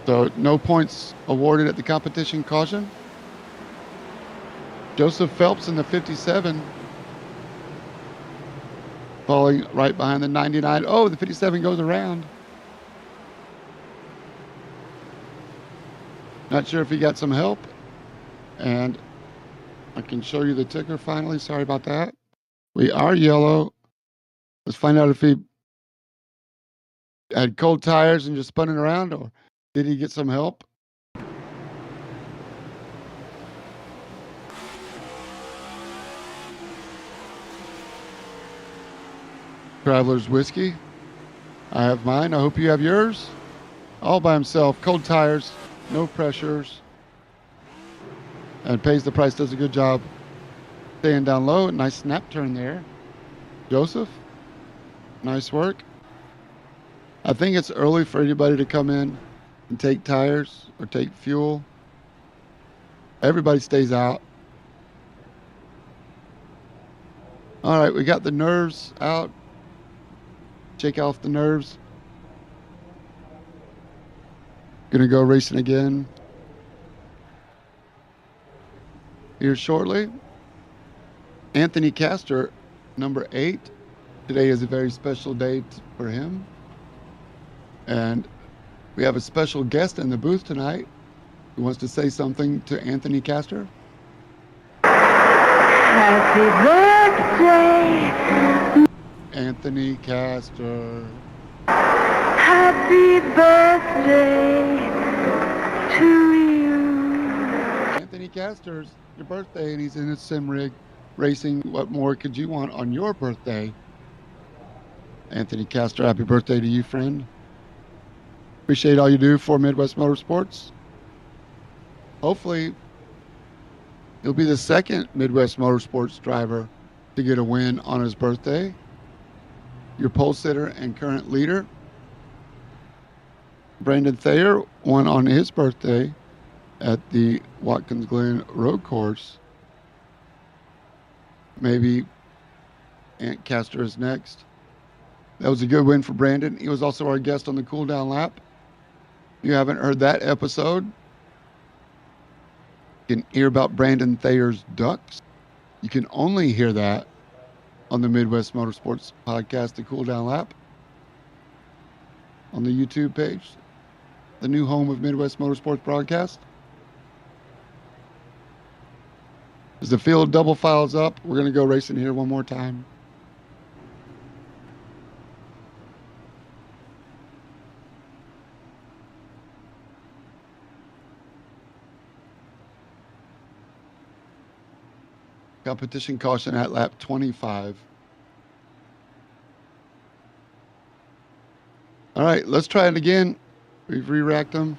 So no points awarded at the competition caution. Joseph Phelps in the 57, falling right behind the 99. Oh, the 57 goes around. Not sure if he got some help. And I can show you the ticker finally. Sorry about that. We are yellow. Let's find out if he had cold tires and just spinning around, or did he get some help? Traveler's Whiskey. I have mine. I hope you have yours. All by himself. Cold tires, no pressures, and pays the price. Does a good job staying down low. Nice snap turn there. Joseph, nice work. I think it's early for anybody to come in and take tires or take fuel. Everybody stays out. All right, we got the nerves out. Shake off the nerves. Gonna go racing again here shortly. Anthony Castor, number 8. Today is a very special day for him. And we have a special guest in the booth tonight who wants to say something to Anthony Castor. Happy birthday, Anthony Castor. happy birthday to you. Anthony Castor's your birthday, and he's in his sim rig racing. What more could you want on your birthday? Anthony Castor, happy birthday to you, friend. Appreciate all you do for Midwest Motorsports. Hopefully, he'll be the second Midwest Motorsports driver to get a win on his birthday. Your pole sitter and current leader, Brandon Thayer, won on his birthday at the Watkins Glen Road Course. Maybe Ant Castor is next. That was a good win for Brandon. He was also our guest on the cool down lap. If you haven't heard that episode, you can hear about Brandon Thayer's ducks. You can only hear that on the Midwest Motorsports podcast, the cool down lap, on the YouTube page, the new home of Midwest Motorsports broadcast. As the field double files up, we're going to go racing here one more time. Competition caution at lap 25. All right, let's try it again. We've re-racked them.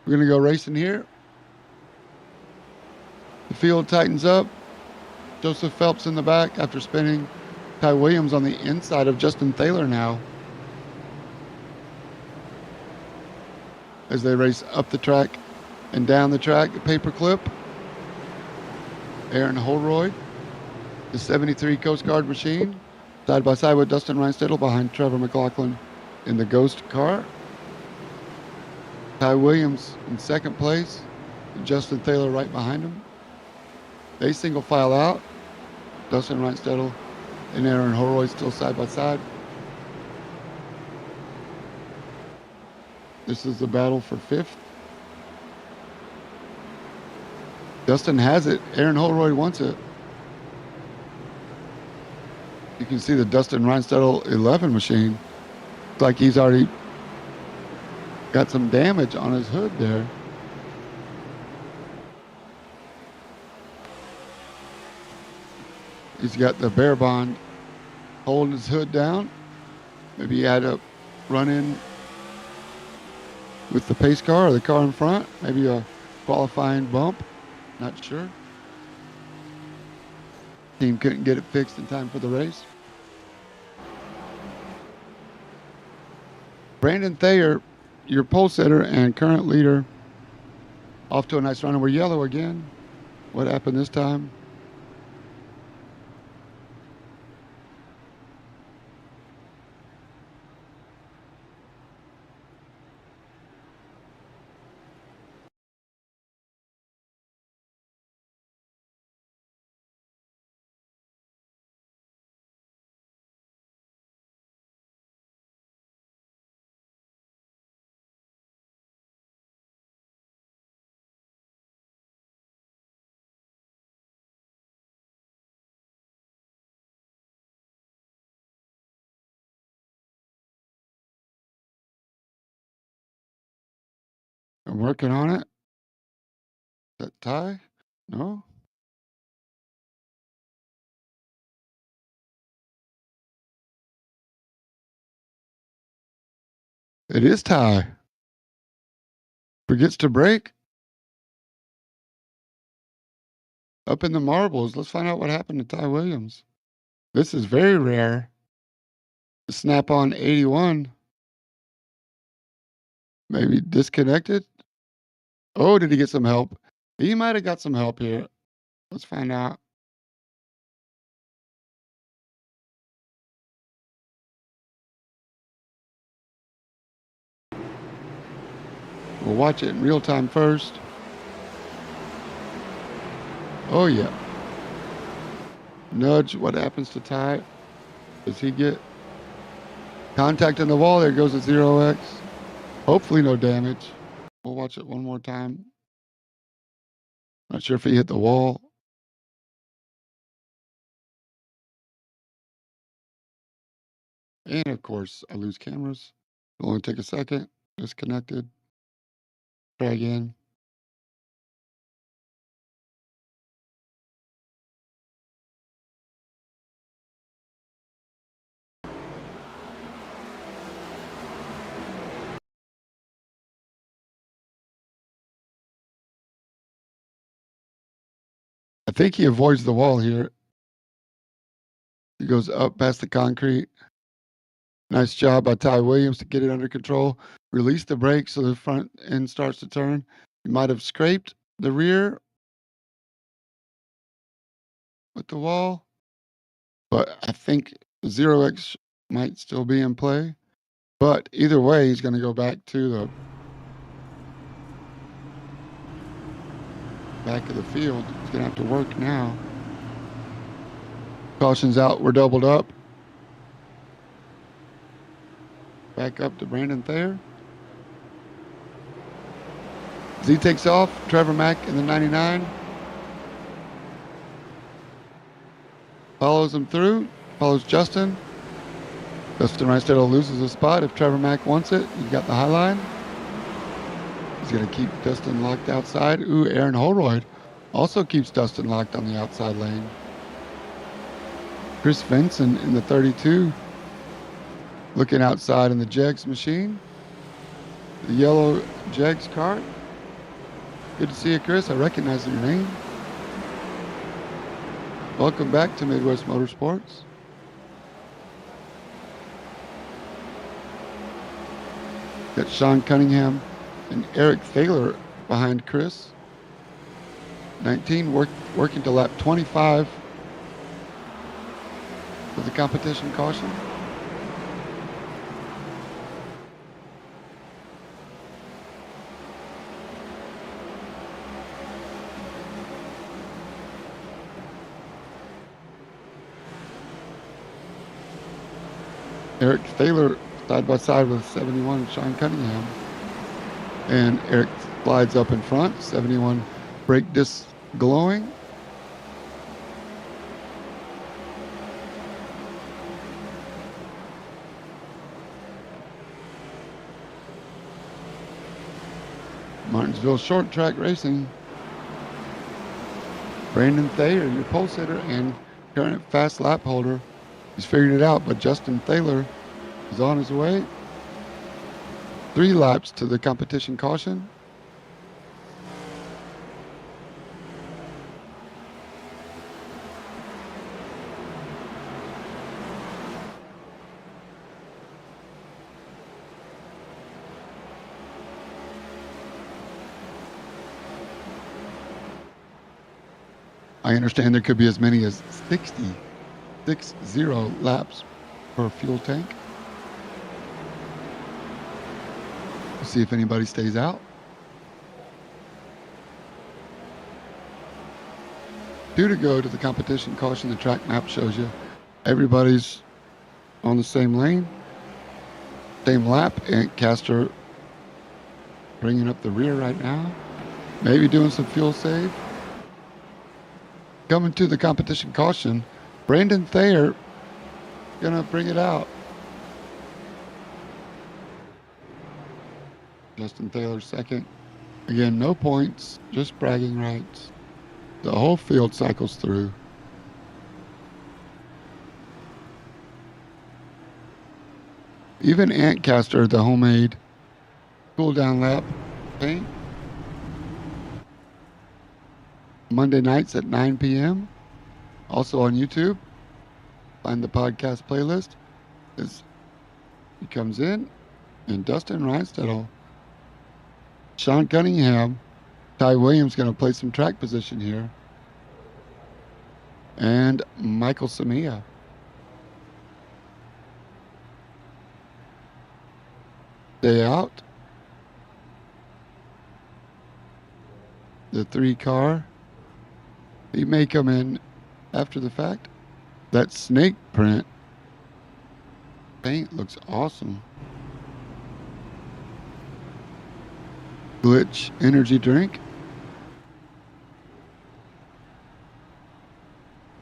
We're going to go racing here. The field tightens up. Joseph Phelps in the back after spinning. Ty Williams on the inside of Justin Thaler now, as they race up the track and down the track. Paperclip. Aaron Holroyd, the 73 Coast Guard machine, side by side with Dustin Reinstedel behind Trevor McLaughlin in the Ghost car. Ty Williams in second place, Justin Thaler right behind him. They single file out. Dustin Reinstedel and Aaron Holroyd still side by side. This is the battle for 5th. Dustin has it. Aaron Holroyd wants it. You can see the Dustin Reinstedel 11 machine. Looks like he's already got some damage on his hood there. He's got the bear bond holding his hood down. Maybe he had a run in with the pace car or the car in front. Maybe a qualifying bump. Not sure. Team couldn't get it fixed in time for the race. Brandon Thayer, your pole sitter and current leader, off to a nice run. And we're yellow again. What happened this time? I'm working on it. That tie? No? It is tie. Forgets to brake. Up in the marbles. Let's find out what happened to Ty Williams. This is very rare. The Snap-on 81. Maybe disconnected. Oh, did he get some help? He might have got some help here. Let's find out. We'll watch it in real time first. Oh, yeah. Nudge. What happens to Ty? Does he get contact in the wall? There goes a 0X. Hopefully no damage. We'll watch it one more time. Not sure if he hit the wall. And of course, I lose cameras. It'll only take a second. Disconnected. Try again. I think he avoids the wall here. He goes up past the concrete. Nice job by Ty Williams to get it under control. Release the brake so the front end starts to turn. He might have scraped the rear with the wall, but I think 0X might still be in play. But either way, he's going to go back to the back of the field. He's going to have to work now. Caution's out. We're doubled up. Back up to Brandon Thayer. As he takes off, Trevor Mack in the 99. Follows him through. Follows Justin. Justin Reinstedt loses a spot. If Trevor Mack wants it, he's got the high line. He's going to keep Dustin locked outside. Ooh, Aaron Holroyd also keeps Dustin locked on the outside lane. Chris Vinson in the 32. Looking outside in the Jegs machine. The yellow Jegs cart. Good to see you, Chris. I recognize your name. Welcome back to Midwest Motorsports. Got Sean Cunningham and Eric Thaler behind Chris. 19 working to lap 25 with the competition caution. Eric Thaler side by side with 71 Sean Cunningham. And Eric slides up in front, 71 brake disc glowing. Martinsville short track racing. Brandon Thayer, your pole sitter and current fast lap holder. He's figured it out, but Justin Thaler is on his way. 3 laps to the competition caution. I understand there could be as many as 60 laps per fuel tank. We'll see if anybody stays out. 2 to go to the competition caution. The track map shows you everybody's on the same lane, same lap, and Castor bringing up the rear right now. Maybe doing some fuel save. Coming to the competition caution, Brandon Thayer gonna bring it out. Justin Thayer second. Again, no points, just bragging rights. The whole field cycles through. Even Antcaster, the homemade cool down lap paint. Monday nights at 9 p.m. Also on YouTube. Find the podcast playlist. He comes in, and Dustin Reinstedel, Sean Cunningham, Ty Williams going to play some track position here, and Michael Samia. Day out. The 3 car. He may come in after the fact. That snake print paint looks awesome. Glitch energy drink.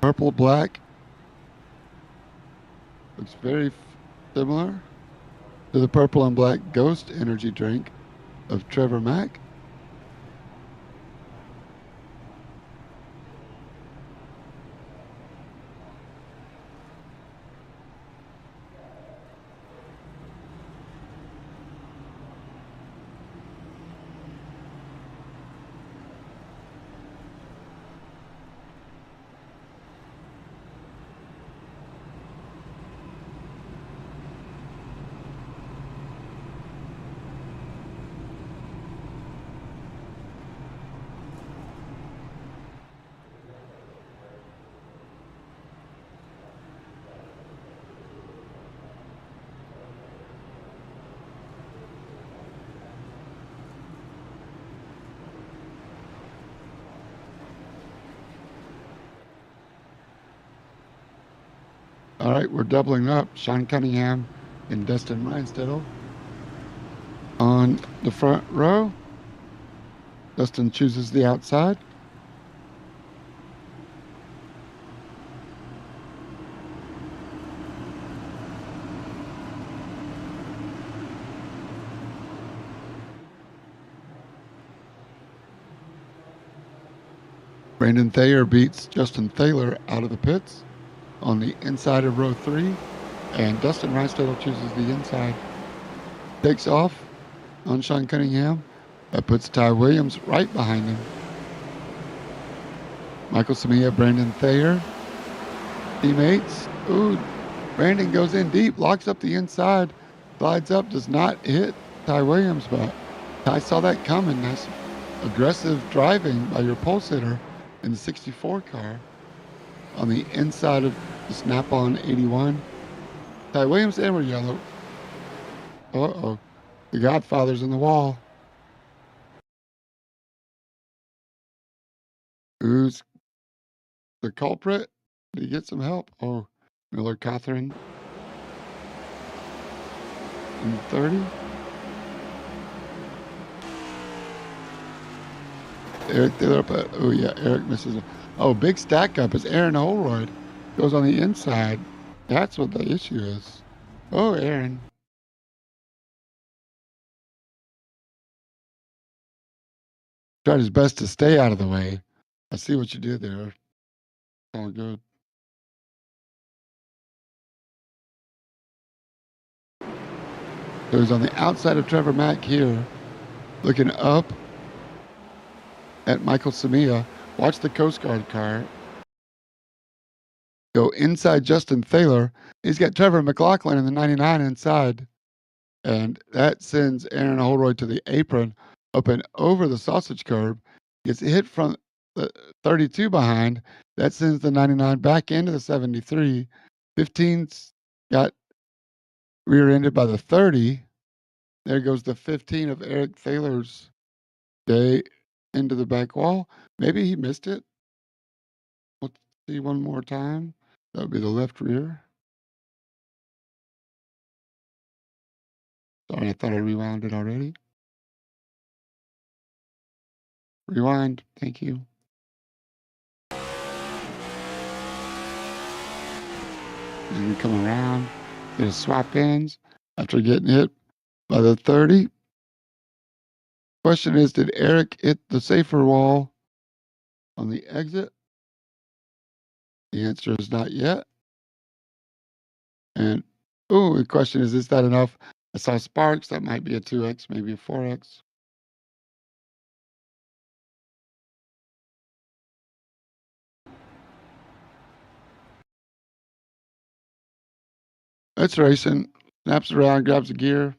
Purple black. Looks very similar to the purple and black ghost energy drink of Trevor Mack. All right, we're doubling up. Sean Cunningham and Dustin Reinstedel on the front row. Dustin chooses the outside. Brandon Thayer beats Justin Thaler out of the pits on the inside of row 3, and Dustin Reinstedel chooses the inside. Takes off on Sean Cunningham. That puts Ty Williams right behind him. Michael Samia, Brandon Thayer, teammates. Ooh, Brandon goes in deep, locks up the inside, slides up, does not hit Ty Williams, but Ty saw that coming. Nice aggressive driving by your pole sitter in the 64 car on the inside of the Snap-on 81. Ty Williams and we're yellow. Uh-oh. The Godfather's in the wall. Who's the culprit? Did he get some help? Oh, Miller Catherine in 30. Eric Thaler up at, oh yeah, Eric misses. Oh, big stack up as Aaron Holroyd goes on the inside. That's what the issue is. Oh, Aaron. Tried his best to stay out of the way. I see what you did there. All good. So he's on the outside of Trevor Mack here, looking up at Michael Samia. Watch the Coast Guard car go inside Justin Thaler. He's got Trevor McLaughlin in the 99 inside. And that sends Aaron Holroyd to the apron, up and over the sausage curb. Gets hit from the 32 behind. That sends the 99 back into the 73. 15's got rear-ended by the 30. There goes the 15 of Eric Thaler's day into the back wall. Maybe he missed it. Let's see one more time. That would be the left rear. Sorry, I thought I rewound it already. Rewind. Thank you. And we come around, get a swap ends after getting hit by the 30. Question is, did Eric hit the safer wall on the exit? The answer is not yet. And, the question is that enough? I saw sparks. That might be a 2X, maybe a 4X. It's racing. Snaps around, grabs a gear.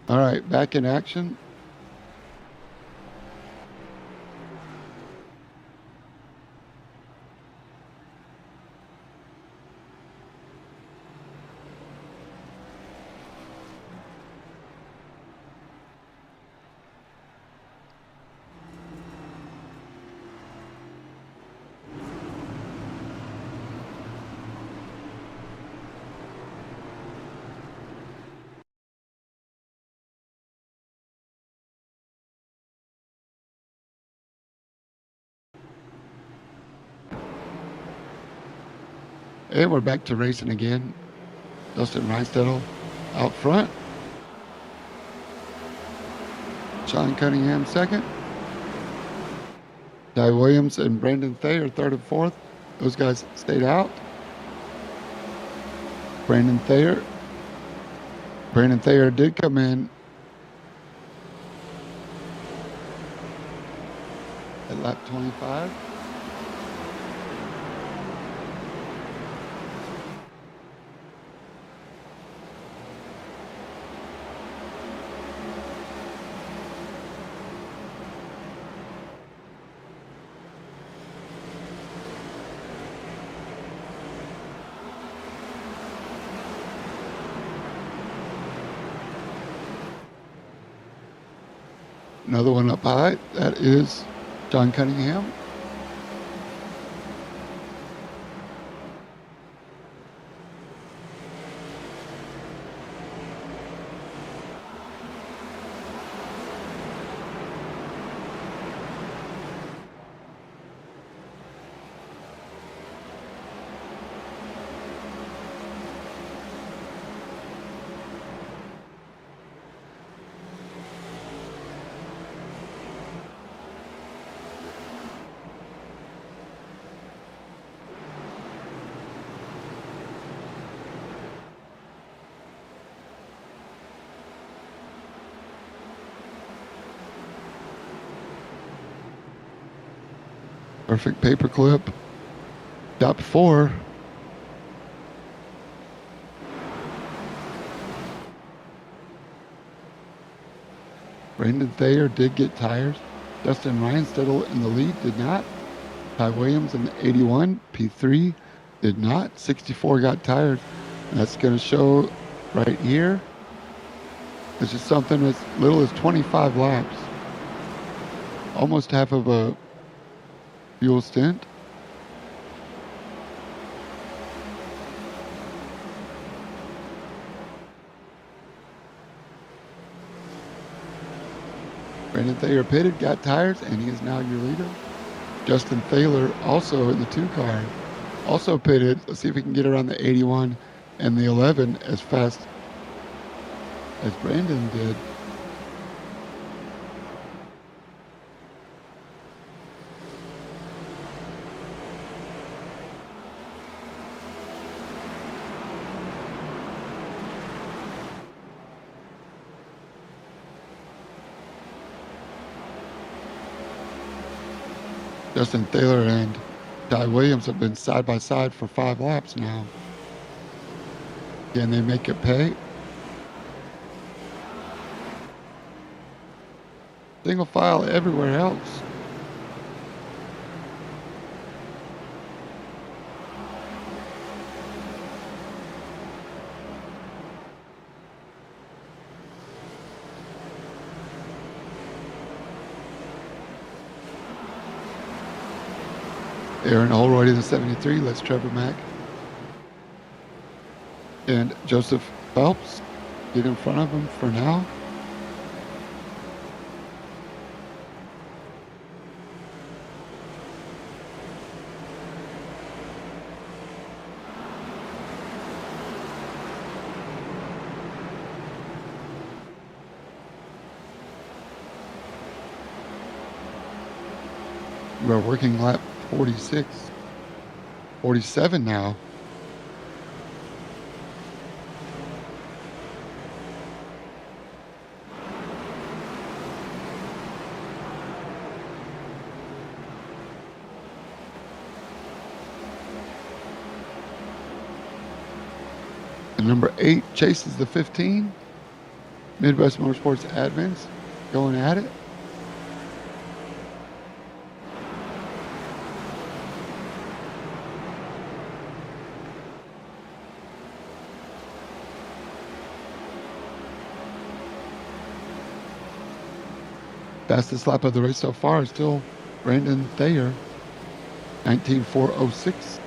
All right, back in action. And we're back to racing again. Dustin Reinstedel out front. Sean Cunningham second. Ty Williams and Brandon Thayer third and fourth. Those guys stayed out. Brandon Thayer did come in at lap 25. Another one up high. That is John Cunningham. Perfect paperclip. Top 4. Brandon Thayer did get tires. Dustin Reinstedel in the lead did not. Ty Williams in the 81, P3 did not. 64 got tires. And that's going to show right here. It's just something as little as 25 laps. Almost half of a fuel stint. Brandon Thayer pitted, got tires, and he is now your leader. Justin Thaler also in the 2 car, also pitted. Let's see if we can get around the 81 and the 11 as fast as Brandon did. Justin Thaler and Ty Williams have been side by side for 5 laps now. Can they make it pay? Single file everywhere else. Aaron Holroyd in the 73. Let's Trevor Mack and Joseph Phelps get in front of him for now. We're working lap 46, 47 now. And number 8 chases the 15. Midwest Motorsports admins going at it. Fastest lap of the race so far is still Brandon Thayer, 19.406.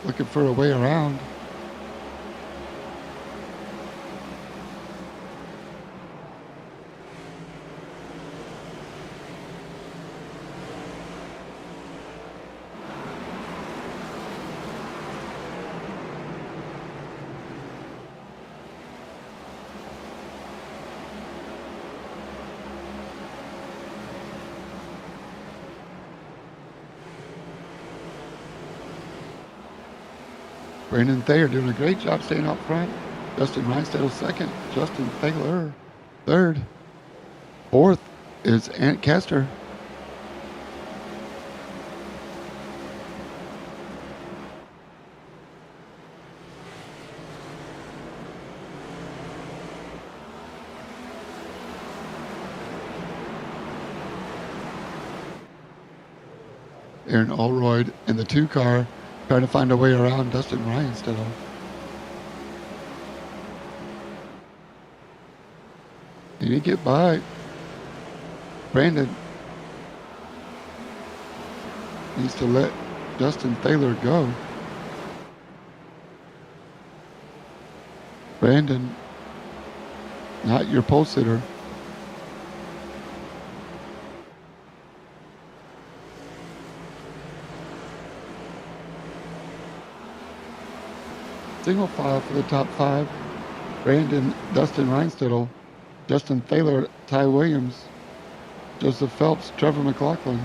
Looking for a way around. Brandon Thayer doing a great job staying out front. Justin Reinstedel second. Justin Thaler third. Fourth is Ant Kester. Aaron Allroyd in the 2 car trying to find a way around Dustin Reinstedel. He didn't get by. Brandon needs to let Justin Thaler go. Brandon, not your pole sitter. Single file for the top 5. Brandon, Dustin Reinstedel, Justin Thaler, Ty Williams, Joseph Phelps, Trevor McLaughlin.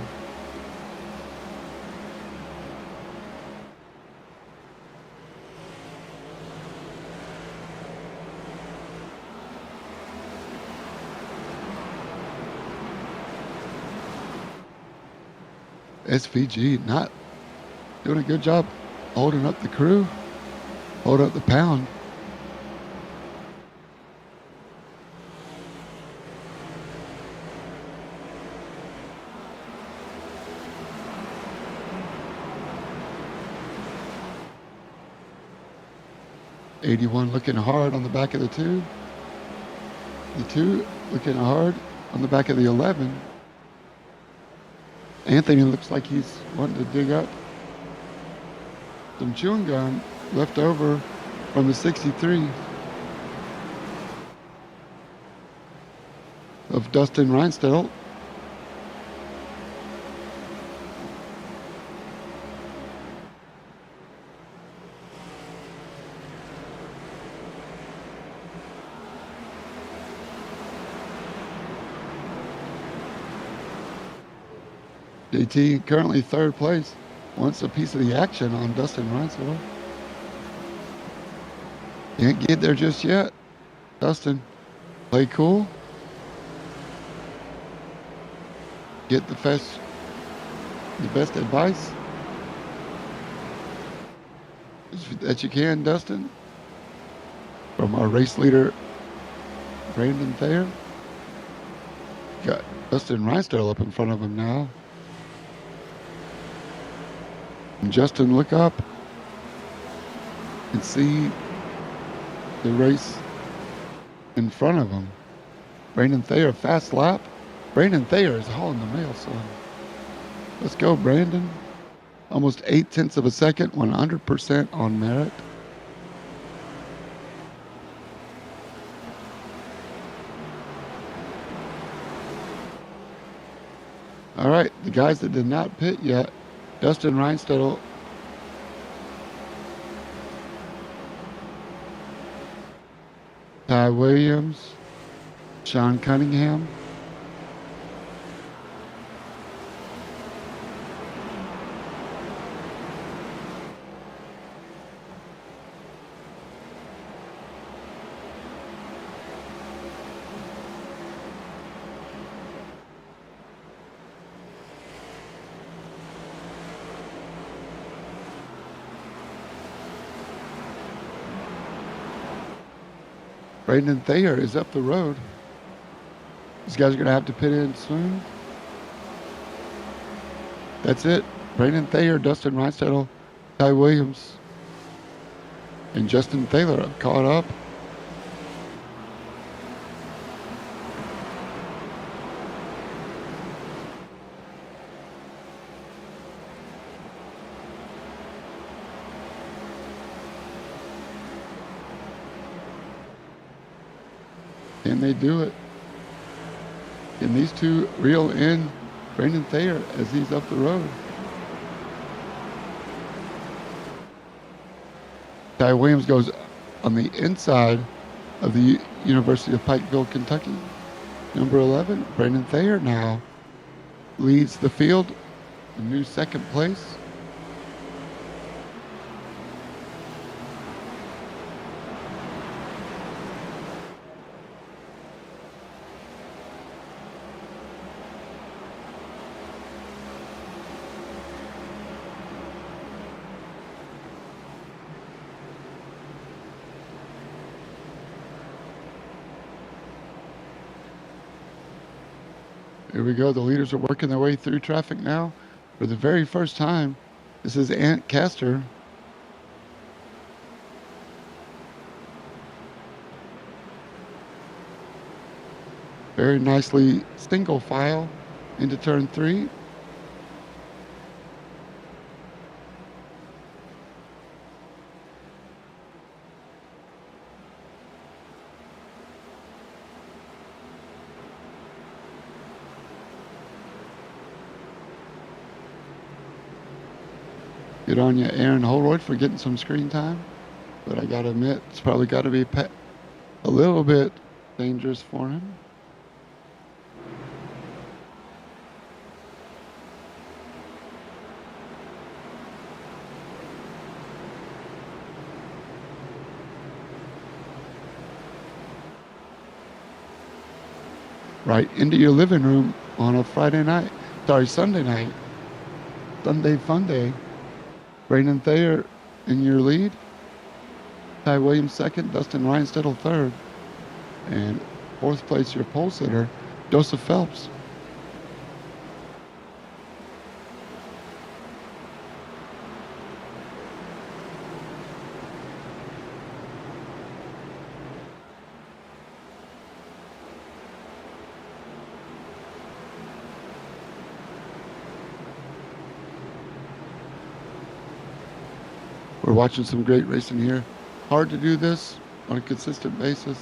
SVG not doing a good job holding up the crew, holding up the pound. '81 looking hard on the back of the 2. The 2 looking hard on the back of the 11. Anthony looks like he's wanting to dig up some chewing gum left over from the 63 of Dustin Reinstedel. JT currently 3rd place. Wants a piece of the action on Dustin Reinstedel. Can't get there just yet. Dustin, play cool. Get the best advice that you can, Dustin, from our race leader, Brandon Thayer. Got Dustin Reinstedel up in front of him now. And Justin, look up and see the race in front of him. Brandon Thayer, fast lap. Brandon Thayer is hauling the mail, son. Let's go, Brandon. Almost 0.8 of a second, 100% on merit. All right, the guys that did not pit yet, Dustin Reinstedel Ty Williams, Sean Cunningham. Brandon Thayer is up the road. These guys are going to have to pit in soon. That's it. Brandon Thayer, Dustin Reinstedel, Ty Williams, and Justin Thaler have caught up. Can they do it? Can these two reel in Brandon Thayer as he's up the road? Ty Williams goes on the inside of the University of Pikeville, Kentucky. Number 11, Brandon Thayer now leads the field in new second place. Here we go. The leaders are working their way through traffic now for the very first time. This is Ant Castor. Very nicely single file into turn 3. Good on you, Aaron Holroyd, for getting some screen time. But I got to admit, it's probably got to be a little bit dangerous for him. Right into your living room on a Sunday night. Sunday fun day. Brandon Thayer in your lead. Ty Williams second. Dustin Reinstedel third. And fourth place, your pole sitter, Joseph Phelps. We're watching some great racing here. Hard to do this on a consistent basis.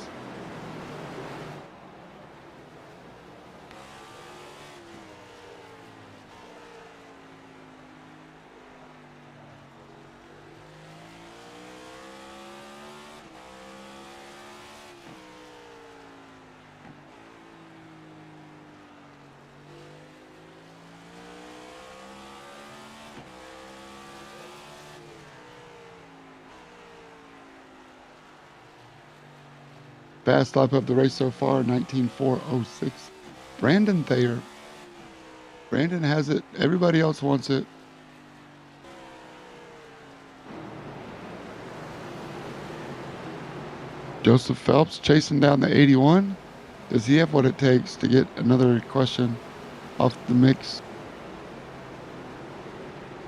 Fast lap of the race so far, 19.406. Brandon Thayer. Brandon has it. Everybody else wants it. Joseph Phelps chasing down the 81. Does he have what it takes to get another question off the mix?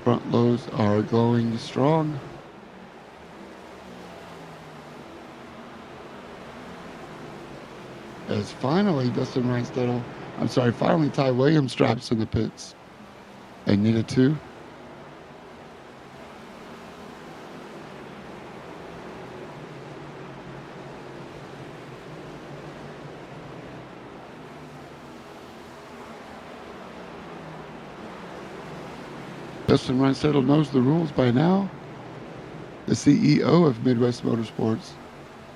Front lows are glowing strong. As finally finally Ty Williams drops in the pits. They needed to. Dustin Reinstedel knows the rules by now. The CEO of Midwest Motorsports,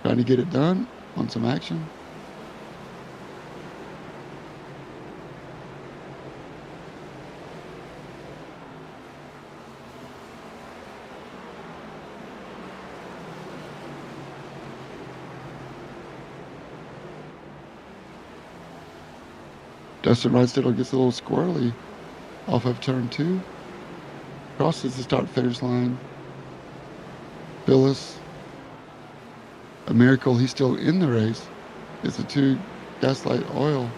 trying to get it done. Want some action? Dustin Rydstedel gets a little squirrely off of turn 2. Crosses the start-finish line. Phyllis, a miracle he's still in the race. It's a 2 Gaslight Oil.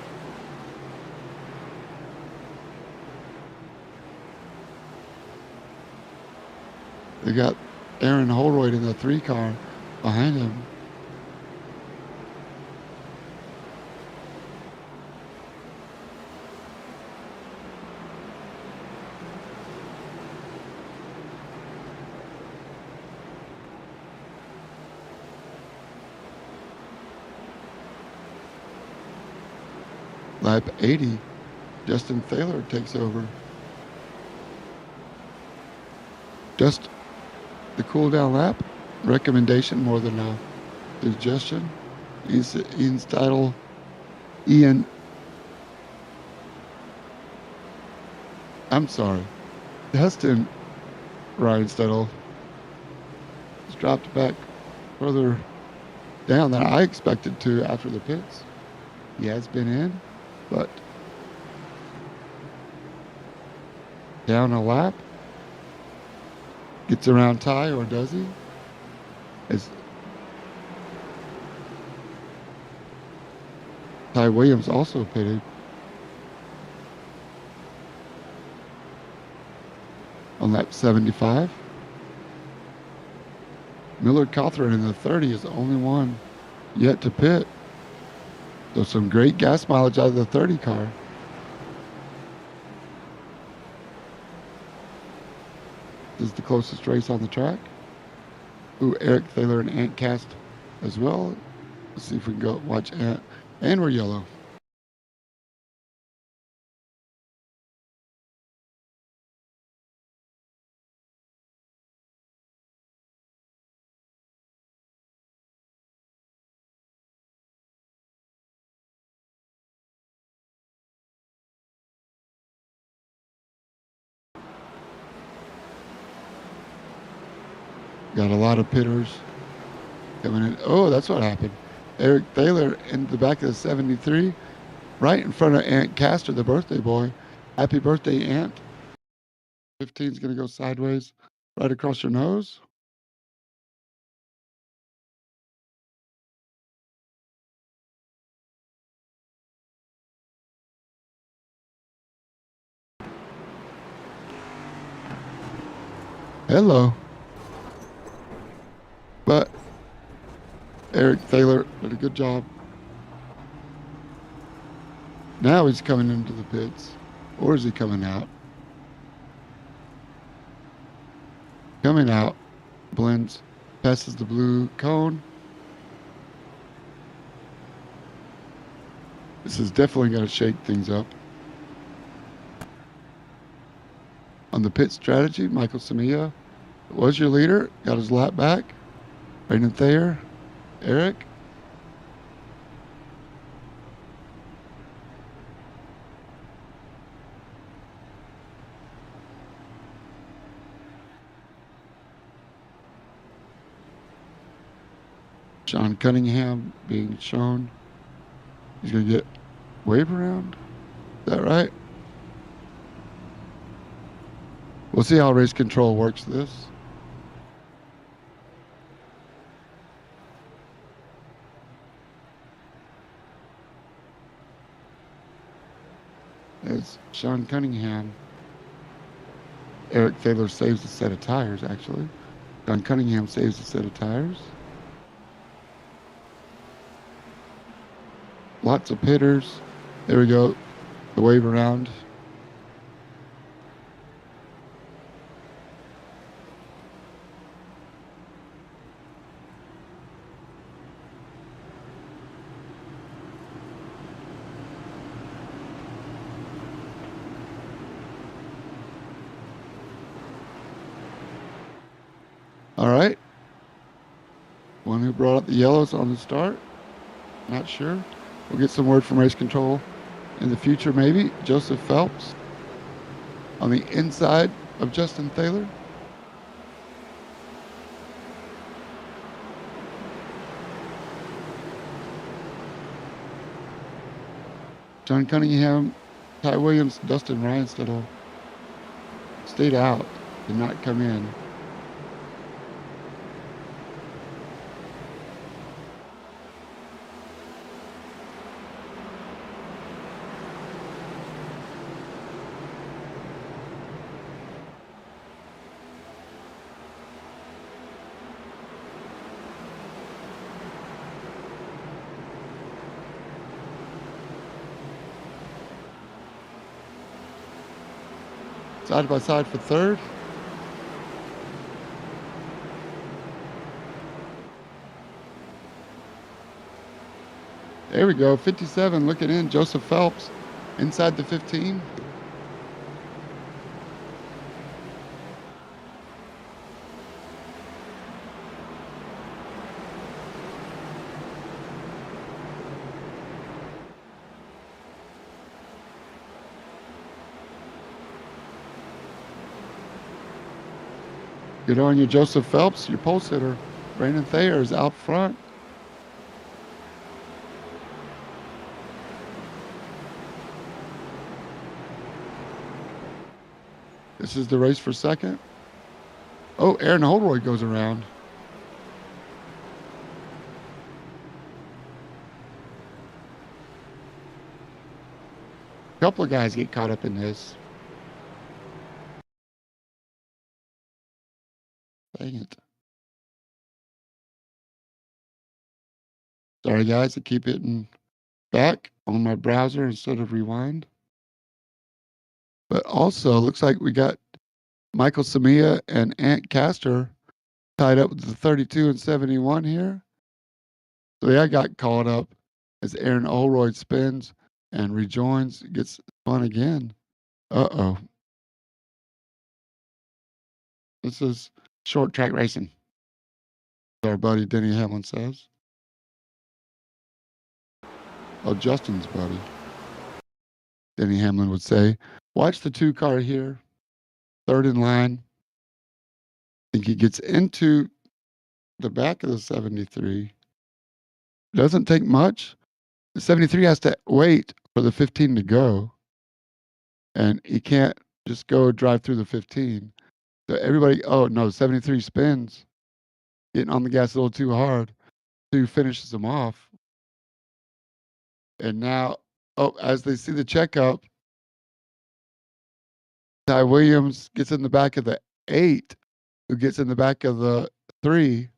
They got Aaron Holroyd in the 3 car behind him. Lap 80, Justin Thaler takes over. Just the cool down lap, recommendation more than a suggestion. Ian's title, Dustin Rydstedel has dropped back further down than I expected to after the pits. He has been in, but down a lap. Gets around Ty, or does he? As Ty Williams also pitted. On lap 75. Millard Cawthron in the 30 is the only one yet to pit. So some great gas mileage out of the 30 car. This is the closest race on the track. Ooh, Eric Thaler and Ant Cast as well. Let's see if we can go watch Ant. And we're yellow. Got a lot of pitters coming in. Oh, that's what happened. Eric Thaler in the back of the 73, right in front of Ant Castor, the birthday boy. Happy birthday, Ant. 15 is going to go sideways right across your nose. Hello. But Eric Thaler did a good job. Now he's coming into the pits. Or is he coming out? Coming out. Blends. Passes the blue cone. This is definitely going to shake things up. On the pit strategy, Michael Samia was your leader. Got his lap back. Brandon Thayer, Eric. Sean Cunningham being shown. He's going to get wave around. Is that right? We'll see how race control works this. It's Sean Cunningham. Eric Thaler saves a set of tires, actually. Sean Cunningham saves a set of tires. Lots of pitters. There we go. The wave around. All right. One who brought up the yellows on the start. Not sure. We'll get some word from race control in the future, maybe. Joseph Phelps on the inside of Justin Thaler. John Cunningham, Ty Williams, Dustin Ryanstedel stayed out, did not come in. Side by side for third. There we go. 57 looking in. Joseph Phelps inside the 15. Good on you, Joseph Phelps. Your pole sitter, Brandon Thayer, is out front. This is the race for second. Oh, Aaron Holroyd goes around. A couple of guys get caught up in this. Dang it. Sorry, guys. I keep hitting back on my browser instead of rewind. But also, looks like we got Michael Samia and Ant Castor tied up with the 32 and 71 here. So they got caught up as Aaron Olroyd spins and rejoins, gets fun again. Uh-oh. This is short track racing, our buddy Denny Hamlin says. Oh, Justin's buddy. Denny Hamlin would say, watch the 2-car here. Third in line. I think he gets into the back of the 73. Doesn't take much. The 73 has to wait for the 15 to go. And he can't just go drive through the 15. So everybody, oh no, 73 spins, getting on the gas a little too hard. So he finishes them off. And now, oh, as they see the checkup, Ty Williams gets in the back of the 8, who gets in the back of the 3.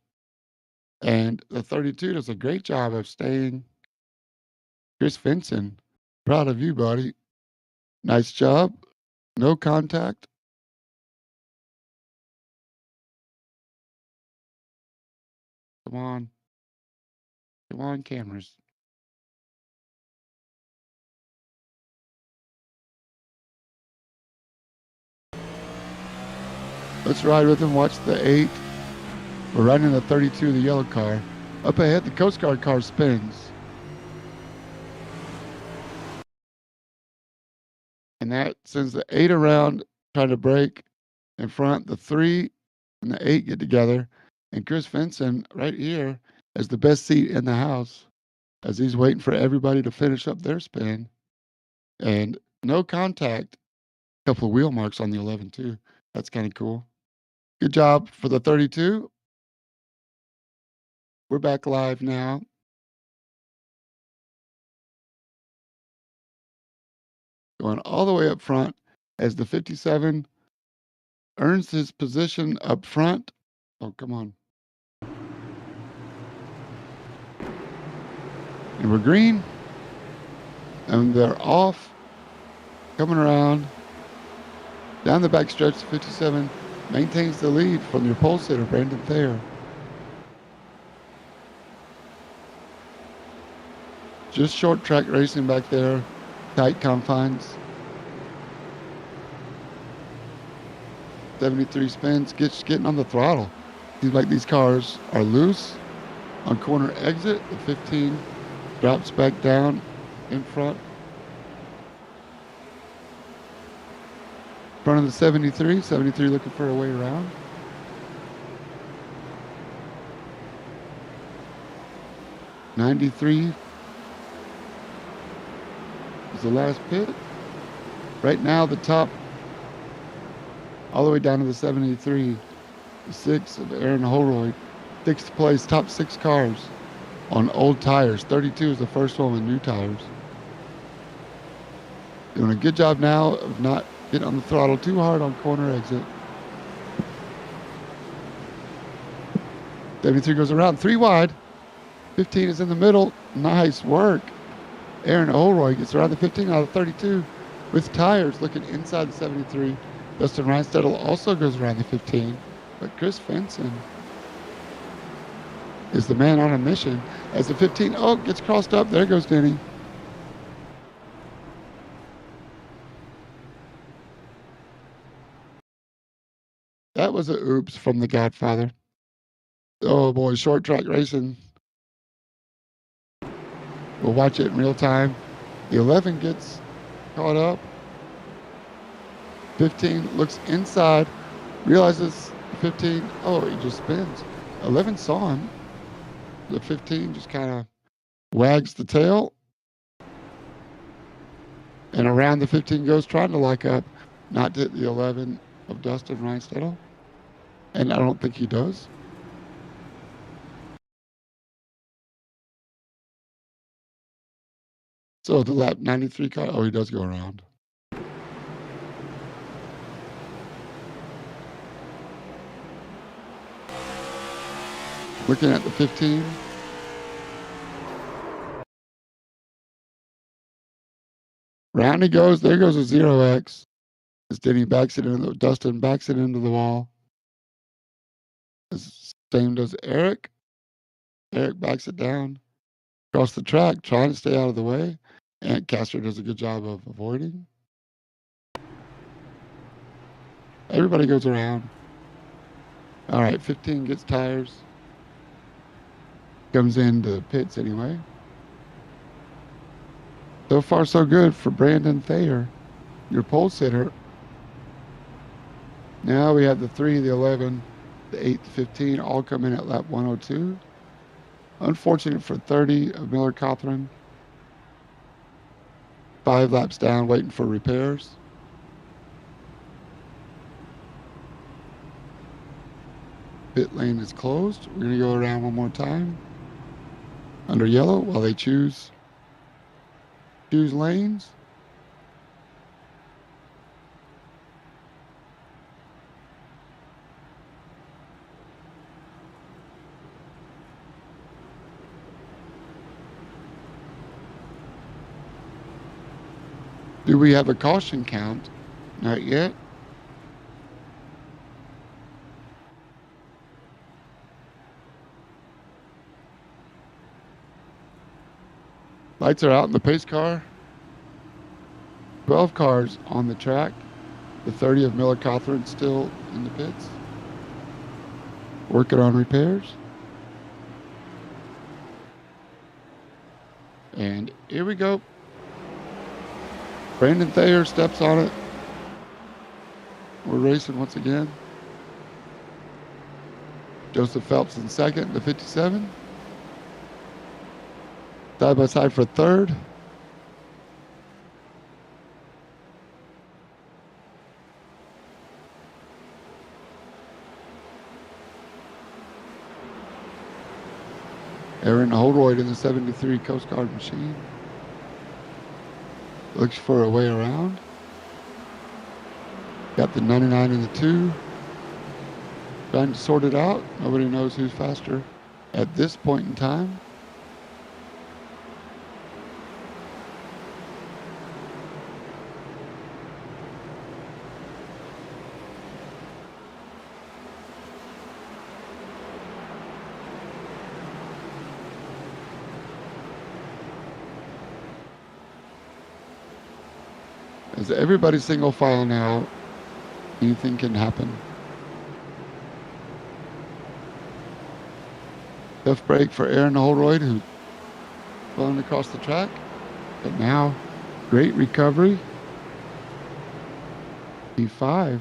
And the 32 does a great job of staying. Chris Vinson, proud of you, buddy. Nice job. No contact. Come on. Come on, cameras. Let's ride with him. Watch the 8. We're riding the 32, the yellow car. Up ahead, the Coast Guard car spins. And that sends the 8 around, trying to break in front. The 3 and the 8 get together. And Chris Vinson, right here, has the best seat in the house as he's waiting for everybody to finish up their spin. And no contact. A couple of wheel marks on the 11, too. That's kind of cool. Good job for the 32. We're back live now. Going all the way up front as the 57 earns his position up front. Oh, come on. And we're green. And they're off. Coming around. Down the back stretch, 57 maintains the lead from your pole sitter, Brandon Thayer. Just short track racing back there. Tight confines. 73 spins, getting on the throttle. Seems like these cars are loose on corner exit. The 15 Drops back down in front. Front of the 73. 73 looking for a way around. '93 is the last pit. Right now, the top, all the way down to the 73, the 6 of Aaron Holroyd, 6th place, top 6 cars on old tires. 32 is the first one with new tires. Doing a good job now of not getting on the throttle too hard on corner exit. 73 goes around, 3 wide. 15 is in the middle. Nice work. Aaron Holroyd gets around the 15 out of 32 with tires looking inside the 73. Dustin Reinstedel also goes around the 15, but Chris Fenson is the man on a mission as the 15, gets crossed up. There goes Denny. That was a oops from the Godfather. Oh boy, short track racing. We'll watch it in real time. The 11 gets caught up. 15 looks inside, realizes 15, he just spins. 11 saw him. The 15 just kind of wags the tail. And around the 15 goes, trying to lock up, not to hit the 11 of Dustin Reinstedel. And I don't think he does. So the lap 93 car, he does go around. Looking at the 15. Round he goes. There goes a 0X. As Denny Dustin backs it into the wall. Same does Eric. Eric backs it down across the track, trying to stay out of the way. And Castro does a good job of avoiding. Everybody goes around. All right, 15 gets tires. Comes into pits anyway. So far, so good for Brandon Thayer, your pole sitter. Now we have the 3, the 11, the 8, the 15, all come in at lap 102. Unfortunate for 30 of Miller Cothran. 5 laps down, waiting for repairs. Pit lane is closed. We're going to go around one more time under yellow while they choose lanes. Do we have a caution count? Not yet. Lights are out in the pace car. 12 cars on the track. The 30 of Miller Cothran still in the pits. Working on repairs. And here we go. Brandon Thayer steps on it. We're racing once again. Joseph Phelps in second, the 57. Side by side for third. Aaron Holroyd in the 73 Coast Guard machine. Looks for a way around. Got the 99 in the 2. Trying to sort it out. Nobody knows who's faster at this point in time. As everybody's single file now, anything can happen. Tough break for Aaron Holroyd, who spun across the track. But now, great recovery. P5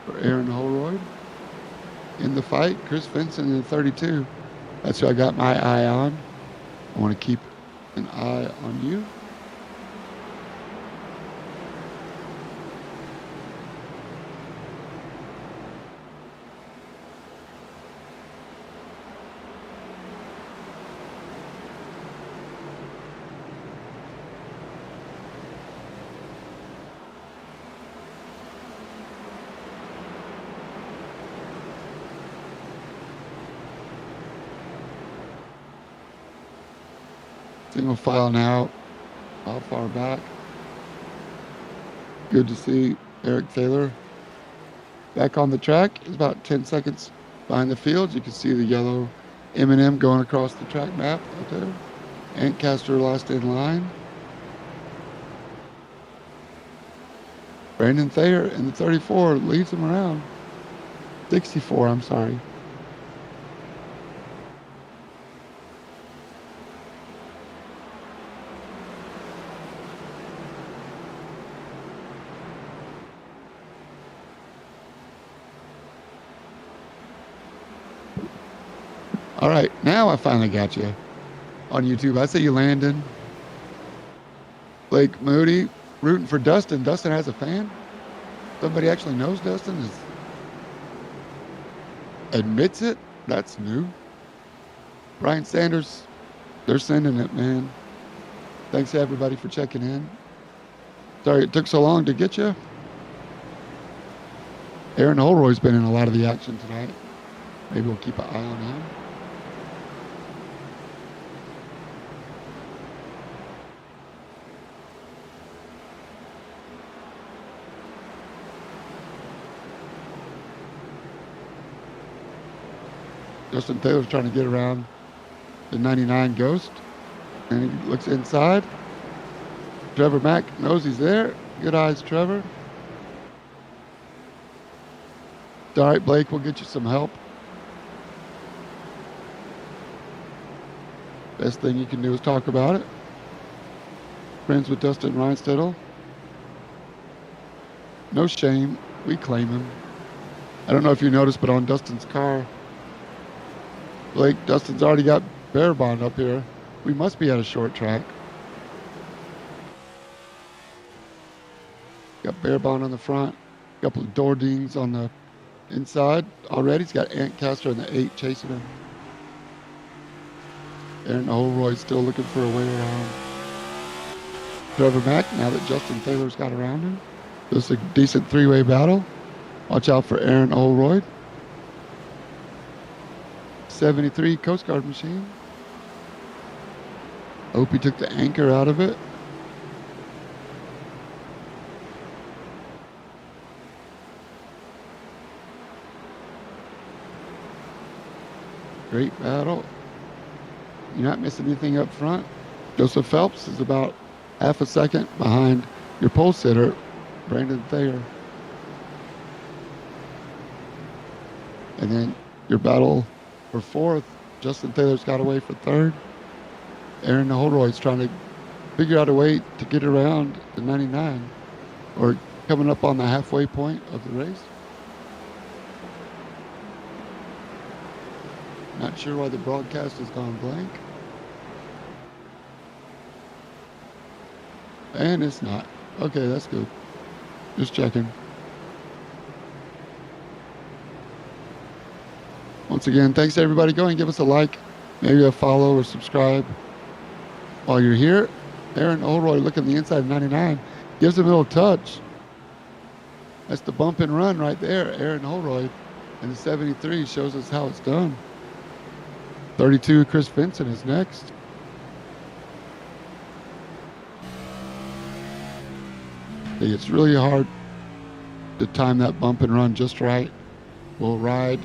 for Aaron Holroyd. In the fight, Chris Vincent in the 32. That's who I got my eye on. I want to keep an eye on you. Single file now. How far back? Good to see Eric Taylor back on the track. He's about 10 seconds behind the field. You can see the yellow M&M going across the track map out there. Ancaster last in line. Brandon Thayer in the 34 leads him around. 64, I'm sorry. All right, now I finally got you on YouTube. I see you, Landon. Blake Moody rooting for Dustin. Dustin has a fan. Somebody actually knows Dustin, admits it. That's new. Brian Sanders, they're sending it, man. Thanks to everybody for checking in. Sorry it took so long to get you. Aaron Holroyd's been in a lot of the action tonight. Maybe we'll keep an eye on him. Justin Taylor's trying to get around the 99 Ghost, and he looks inside. Trevor Mack knows he's there. Good eyes, Trevor. All right, Blake, we'll get you some help. Best thing you can do is talk about it. Friends with Dustin Reinstedel. No shame. We claim him. I don't know if you noticed, but on Dustin's car, Blake, Dustin's already got bear bond up here. We must be at a short track. Got bear bond on the front. A couple of door dings on the inside already. He's got Ancaster in the 8 chasing him. Aaron Holroyd's still looking for a way around Trevor Mack now that Justin Taylor's got around him. This is a decent 3-way battle. Watch out for Aaron Holroyd. 73 Coast Guard machine. Hope he took the anchor out of it. Great battle. You're not missing anything up front. Joseph Phelps is about half a second behind your pole sitter, Brandon Thayer. And then your battle for 4th, Justin Taylor's got away for 3rd. Aaron Holroyd's trying to figure out a way to get around the 99 or coming up on the halfway point of the race. Not sure why the broadcast has gone blank. And it's not. Okay, that's good. Just checking. Once again, thanks to everybody. Go and give us a like, maybe a follow or subscribe while you're here. Aaron Holroyd looking the inside of 99. Gives him a little touch. That's the bump and run right there. Aaron Holroyd. And the 73 shows us how it's done. 32, Chris Vincent is next. I think it's really hard to time that bump and run just right. We'll ride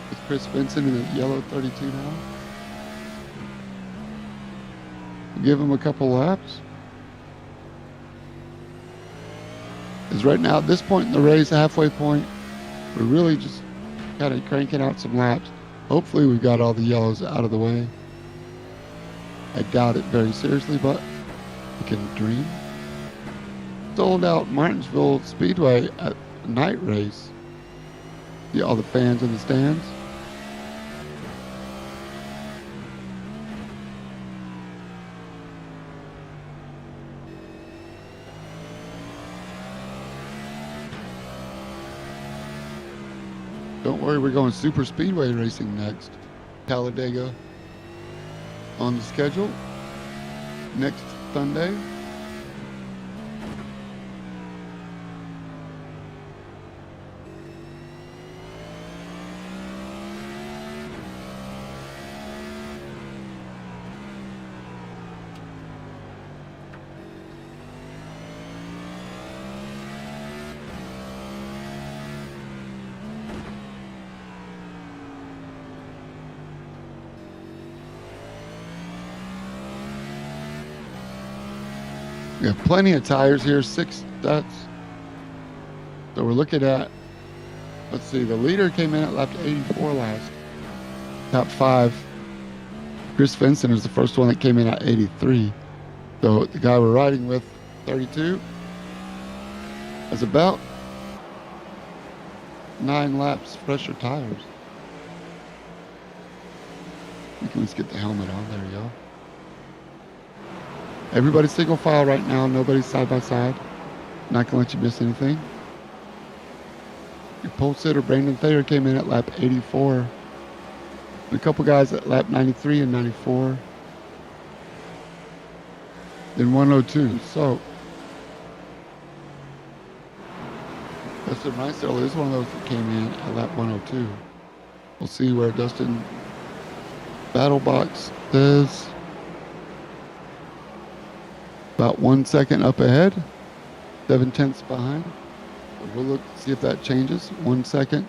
with Chris Vincent in the yellow 32 now. We'll give him a couple laps. Because right now, at this point in the race, halfway point, we're really just kind of cranking out some laps. Hopefully we've got all the yellows out of the way. I doubt it very seriously, but we can dream. Sold out Martinsville Speedway at night race. See all the fans in the stands. Don't worry, we're going super speedway racing next. Talladega on the schedule next Sunday. We have plenty of tires here, 6 sets. So we're looking at, let's see, the leader came in at lap 84 last. Top 5. Chris Vinson is the first one that came in at 83. So the guy we're riding with, 32, has about 9 laps fresher tires. We can just get the helmet on. There we go. Everybody's single file right now. Nobody's side by side. Not gonna let you miss anything. Your pole sitter Brandon Thayer came in at lap 84. And a couple guys at lap 93 and 94. Then 102. So Dustin Rysdale is one of those that came in at lap 102. We'll see where Dustin Battle Box is. About 1 second up ahead, 7/10 behind. We'll look, see if that changes. 1 second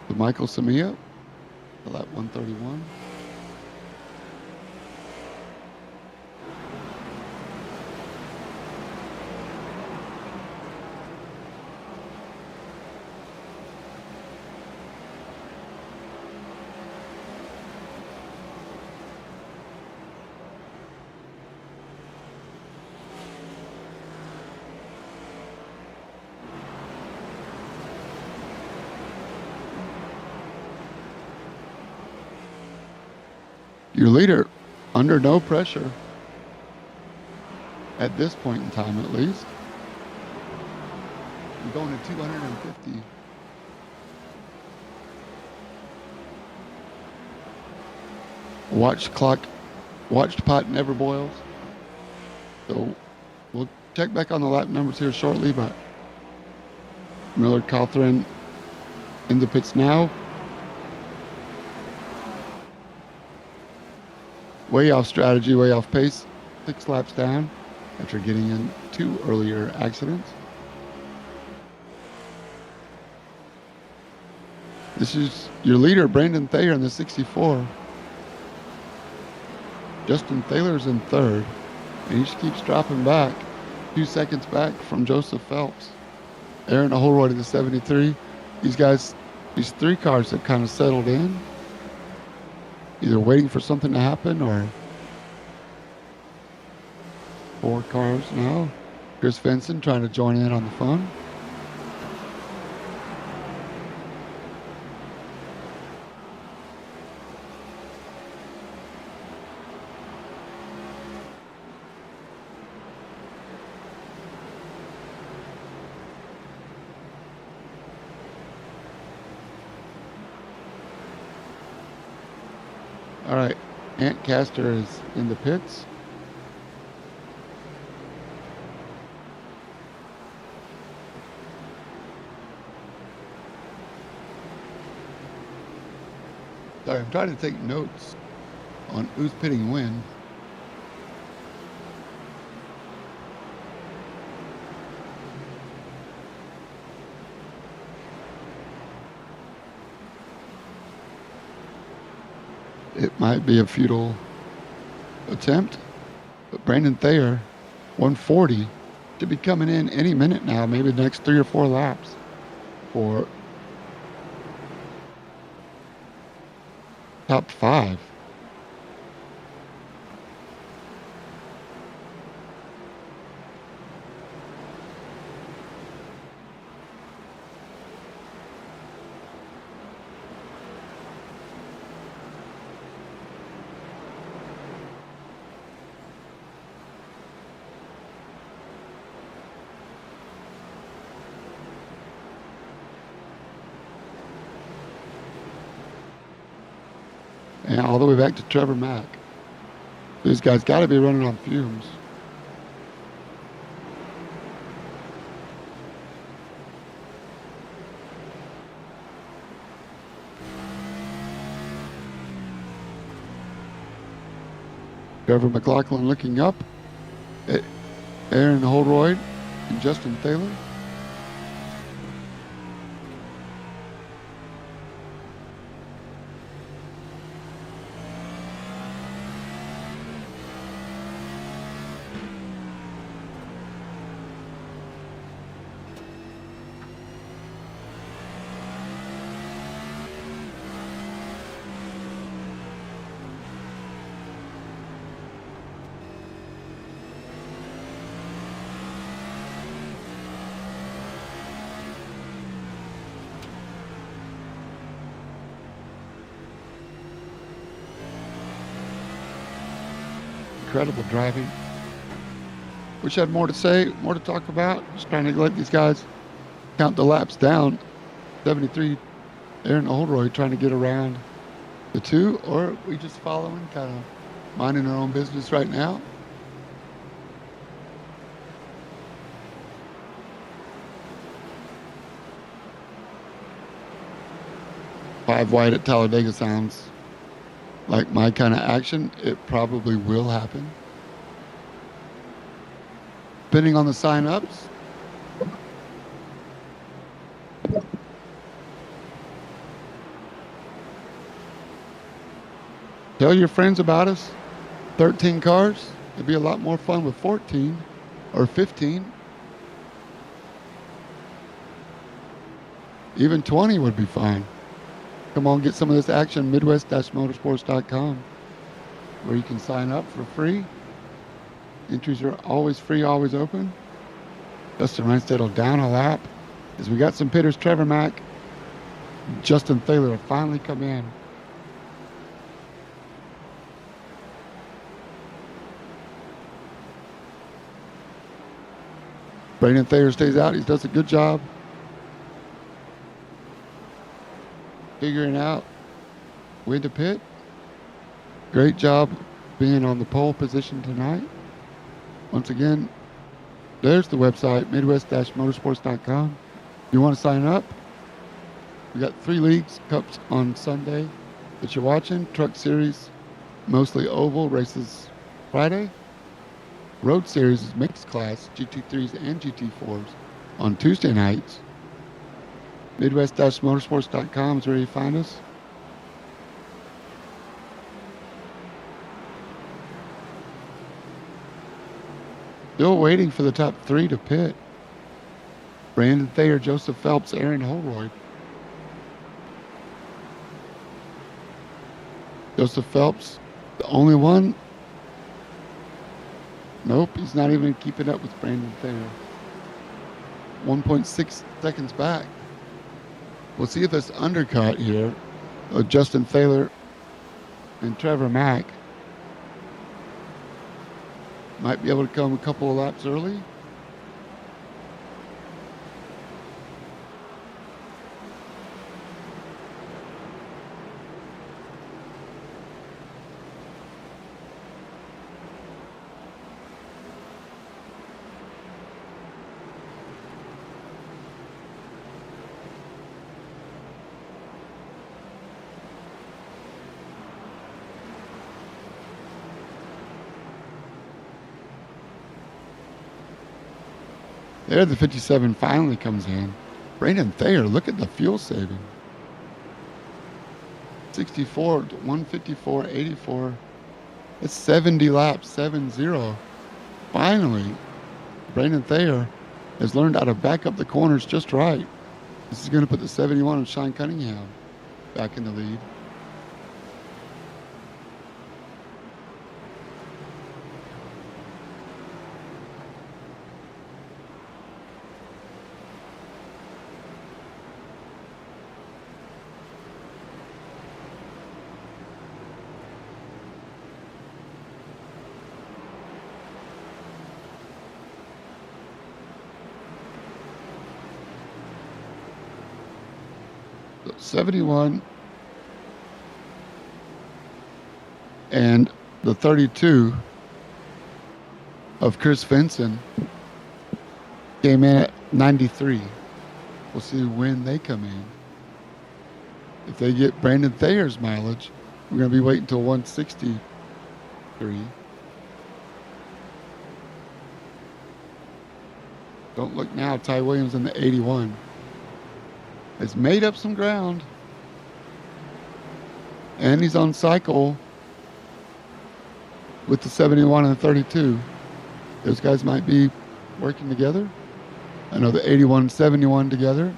to Michael Samia, lap 131. Your leader, under no pressure, at this point in time at least. You're going to 250. Watch clock, watched pot never boils. So we'll check back on the lap numbers here shortly, but Miller Cawthron in the pits now. Way off strategy, way off pace. 6 laps down after getting in 2 earlier accidents. This is your leader, Brandon Thayer, in the 64. Justin Thaler's in 3rd. And he just keeps dropping back. 2 seconds back from Joseph Phelps. Aaron Holroyd in the 73. These guys, these 3 cars have kind of settled in. Either waiting for something to happen or 4 cars now. Chris Vinson trying to join in on the fun. All right, Ant Caster is in the pits. Sorry, I'm trying to take notes on who's pitting when. It might be a futile attempt, but Brandon Thayer, 140, should be coming in any minute now, maybe the next 3 or 4 laps for top 5. And all the way back to Trevor Mack. These guys got to be running on fumes. Trevor McLaughlin looking up at Aaron Holroyd and Justin Thaler. Incredible driving. Wish I had more to say, more to talk about. Just trying to let these guys count the laps down. 73, Aaron Oldroyd trying to get around the 2, or we just following, kind of minding our own business right now. Five wide at Talladega sounds like my kind of action. It probably will happen. Depending on the sign-ups. Tell your friends about us. 13 cars. It'd be a lot more fun with 14 or 15. Even 20 would be fine. Come on, get some of this action, midwest-motorsports.com, where you can sign up for free. Entries are always free, always open. Dustin Reinstedt will down a lap. As we got some pitters, Trevor Mack, Justin Thaler will finally come in. Brandon Thayer stays out. He does a good job figuring out when to pit. Great job being on the pole position tonight. Once again, there's the website, midwest-motorsports.com. You want to sign up? We got 3 leagues, cups on Sunday that you're watching. Truck Series, mostly oval, races Friday. Road Series is mixed class, GT3s and GT4s on Tuesday nights. Midwest-motorsports.com is where you find us. Still waiting for the top 3 to pit. Brandon Thayer, Joseph Phelps, Aaron Holroyd. Joseph Phelps, the only one. Nope, he's not even keeping up with Brandon Thayer. 1.6 seconds back. We'll see if this undercut here of Justin Thaler and Trevor Mack might be able to come a couple of laps early. There, the 57 finally comes in. Brandon Thayer, look at the fuel saving. 64, 154, 84. It's 70 laps, 7-0. Finally, Brandon Thayer has learned how to back up the corners just right. This is going to put the 71 of Sean Cunningham back in the lead. 71 and the 32 of Chris Vinson came in at 93. We'll see when they come in. If they get Brandon Thayer's mileage, we're going to be waiting until 163. Don't look now. Ty Williams in the 81 has made up some ground. And he's on cycle with the 71 and the 32. Those guys might be working together. I know the 81 and 71 together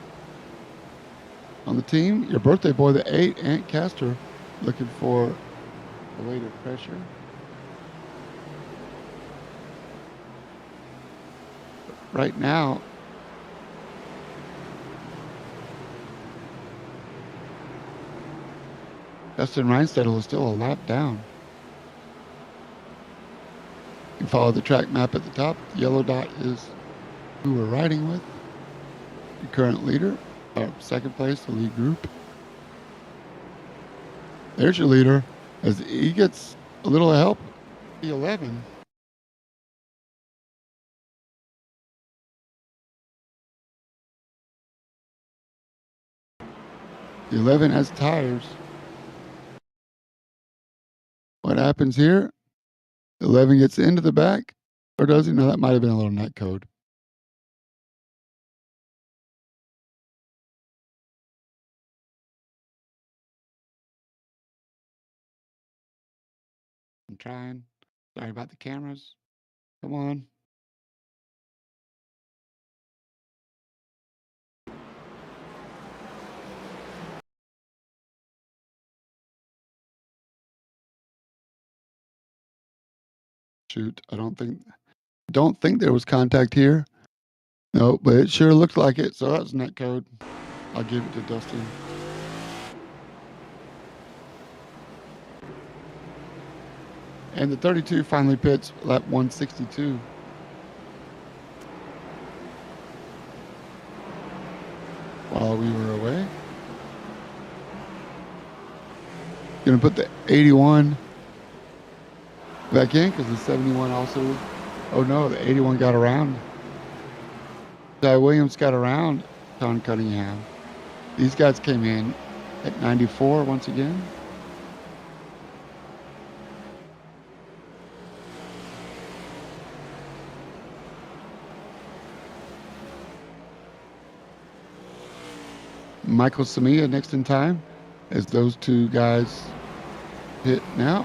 on the team. Your birthday boy, the 8, Ant Castor, looking for a weight of pressure. Right now, Justin Reinstedel is still a lap down. You can follow the track map at the top. The yellow dot is who we're riding with. Your current leader, or second place, the lead group. There's your leader as he gets a little help. The 11. The 11 has tires. What happens here? 11 gets into the back, or does he? No, that might have been a little net code. I'm trying. Sorry about the cameras. Come on. Shoot, I don't think there was contact here. No, but it sure looked like it, so that's net code. I'll give it to Dustin. And the 32 finally pits lap 162. While we were away. Gonna put the 81 back in because the 71 also, oh no, the 81 got around. Ty Williams got around Tom Cunningham. These guys came in at 94 once again. Michael Samia next in time as those two guys hit now.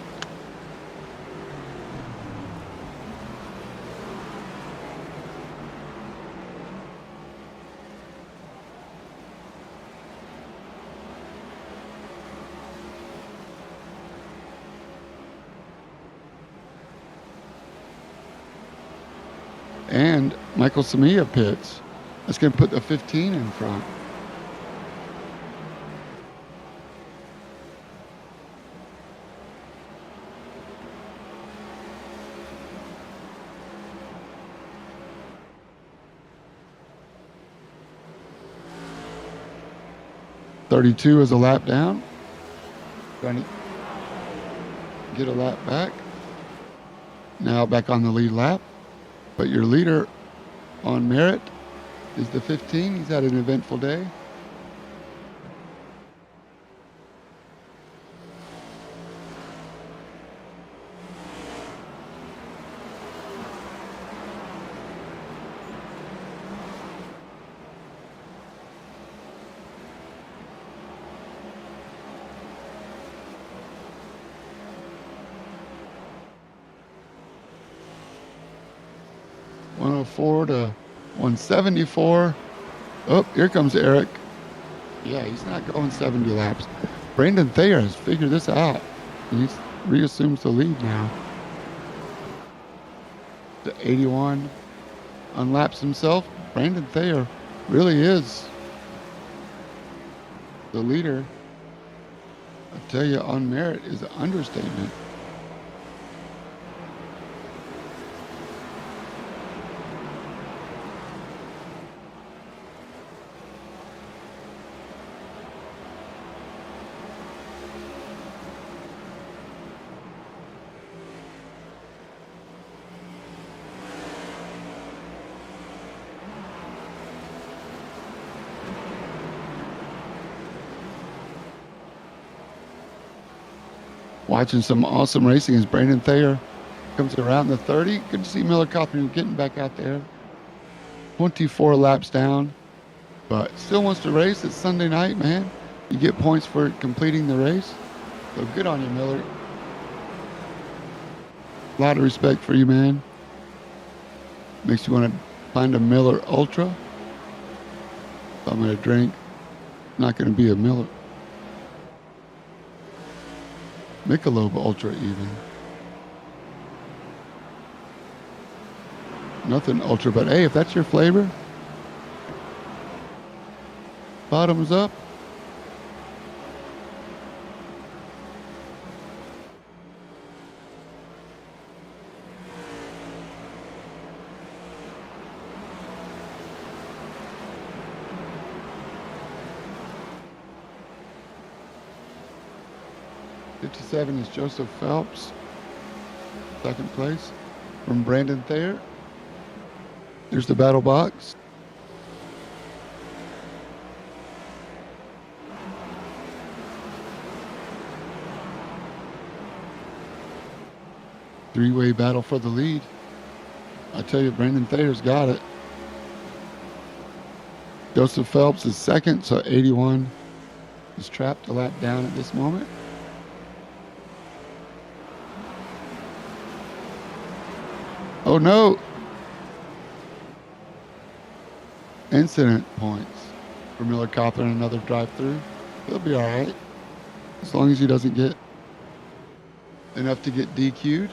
And Michael Samia pits. That's going to put the 15 in front. .32 is a lap down. Trying to get a lap back. Now back on the lead lap. But your leader on merit is the 15. He's had an eventful day. .104 to 174. Oh, here comes Eric. Yeah, he's not going 70 laps. Brandon Thayer has figured this out. He reassumes the lead now. The 81 unlaps himself. Brandon Thayer really is the leader. I tell you, on merit is an understatement. Watching some awesome racing as Brandon Thayer comes around the 30. Good to see Miller Cothran getting back out there. 24 laps down, but still wants to race. It's Sunday night, man. You get points for completing the race. So good on you, Miller. A lot of respect for you, man. Makes you want to find a Miller Ultra. So I'm going to drink. Not going to be a Miller. Michelob Ultra even. Nothing ultra, but hey, if that's your flavor, bottoms up. '57 is Joseph Phelps, second place from Brandon Thayer. There's the battle box. Three-way battle for the lead. I tell you, Brandon Thayer's got it. Joseph Phelps is second, so 81 is trapped a lap down at this moment. Oh no! Incident points for Miller Cothran, another drive-through. He'll be all right as long as he doesn't get enough to get DQ'd.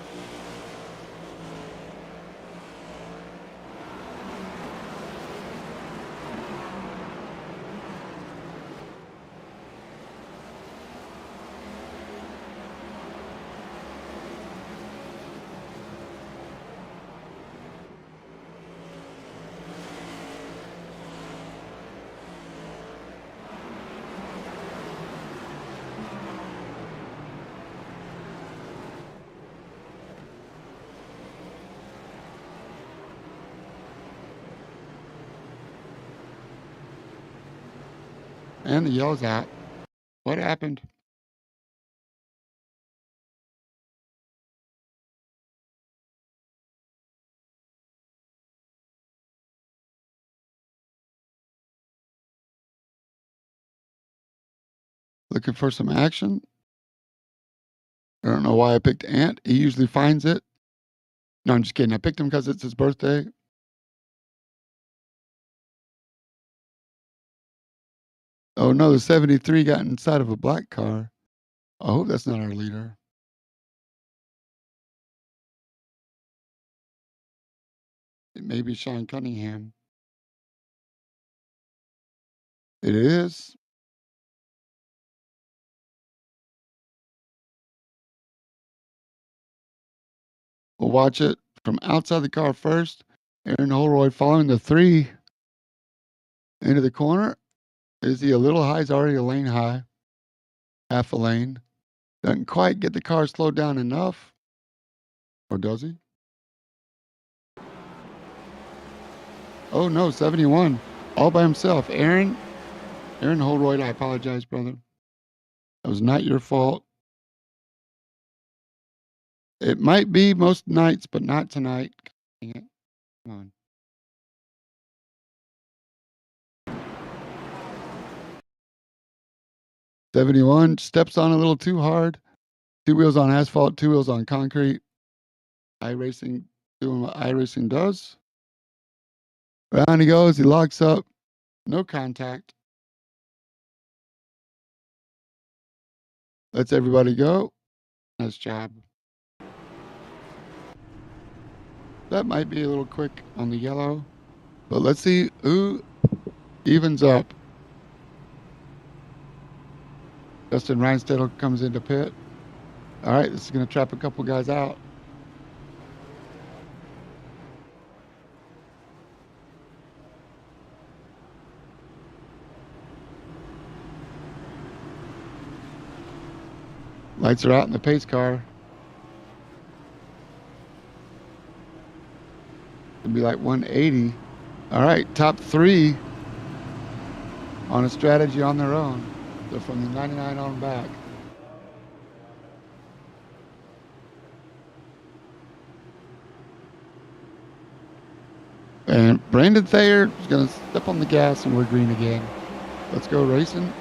And the yellow's out. What happened? Looking for some action. I don't know why I picked Ant. He usually finds it. No, I'm just kidding. I picked him because it's his birthday. Oh no, the 73 got inside of a black car. I hope that's not our leader. It may be Sean Cunningham. It is. We'll watch it from outside the car first. Aaron Holroyd following the 3 into the corner. Is he a little high? He's already a lane high. Half a lane. Doesn't quite get the car slowed down enough. Or does he? Oh no, 71. All by himself. Aaron Holroyd, I apologize, brother. That was not your fault. It might be most nights, but not tonight. Dang it. Come on. '71 steps on a little too hard. 2 wheels on asphalt, 2 wheels on concrete. iRacing doing what iRacing does. Round he goes. He locks up. No contact. Lets everybody go. Nice job. That might be a little quick on the yellow, but let's see who evens up. Justin Reinstedt comes into pit. All right, this is going to trap a couple guys out. Lights are out in the pace car. It'll be like 180. All right, top 3 on a strategy on their own. They're from the 99 on back. And Brandon Thayer is going to step on the gas and we're green again. Let's go racing.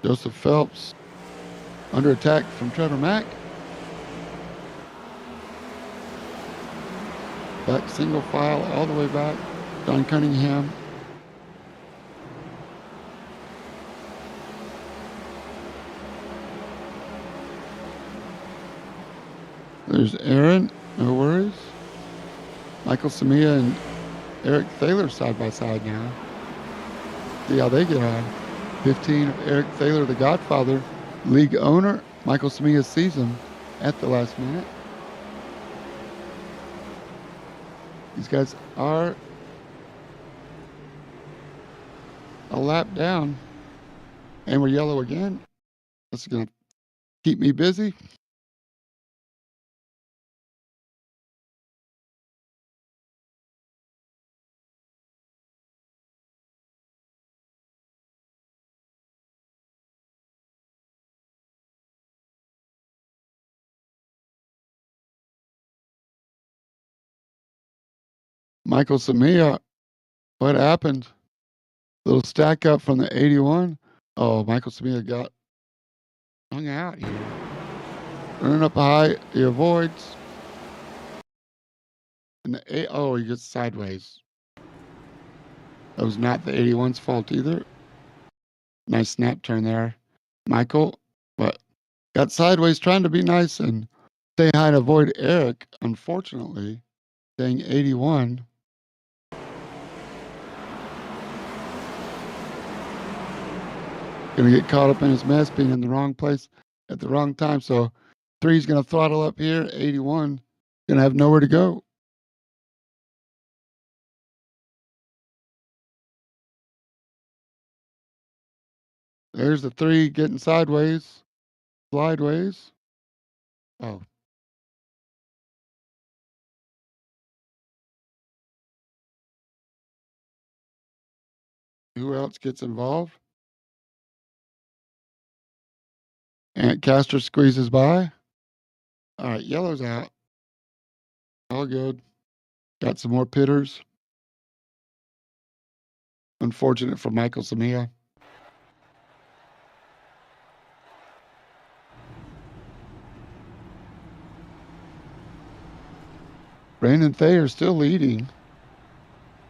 Joseph Phelps under attack from Trevor Mack. Back single file all the way back. Don Cunningham. There's Aaron, no worries. Michael Samia and Eric Thaler side by side now. See how they get on. 15 of Eric Thaler, the Godfather, league owner. Michael Samia sees him at the last minute. These guys are a lap down. And we're yellow again. This is going to keep me busy. Michael Samia, what happened? Little stack up from the 81. Oh, Michael Samia got hung out here. Running up high, he avoids. And the he gets sideways. That was not the 81's fault either. Nice snap turn there, Michael. But got sideways trying to be nice and stay high and avoid Eric. Unfortunately, staying 81. Gonna get caught up in his mess, being in the wrong place at the wrong time. So 3's gonna throttle up here. 81 gonna have nowhere to go. There's the 3 getting sideways, slideways. Oh. Who else gets involved? Ant Caster squeezes by. All right, yellow's out. All good. Got some more pitters. Unfortunate for Michael Samia. Brandon Thayer still leading.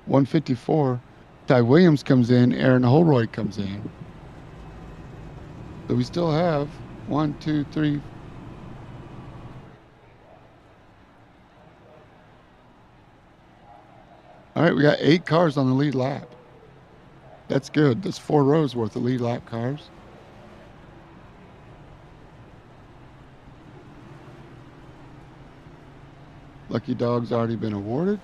154. Ty Williams comes in. Aaron Holroyd comes in. So we still have 1, 2, 3. All right, we got 8 cars on the lead lap. That's good. That's 4 rows worth of lead lap cars. Lucky Dog's already been awarded.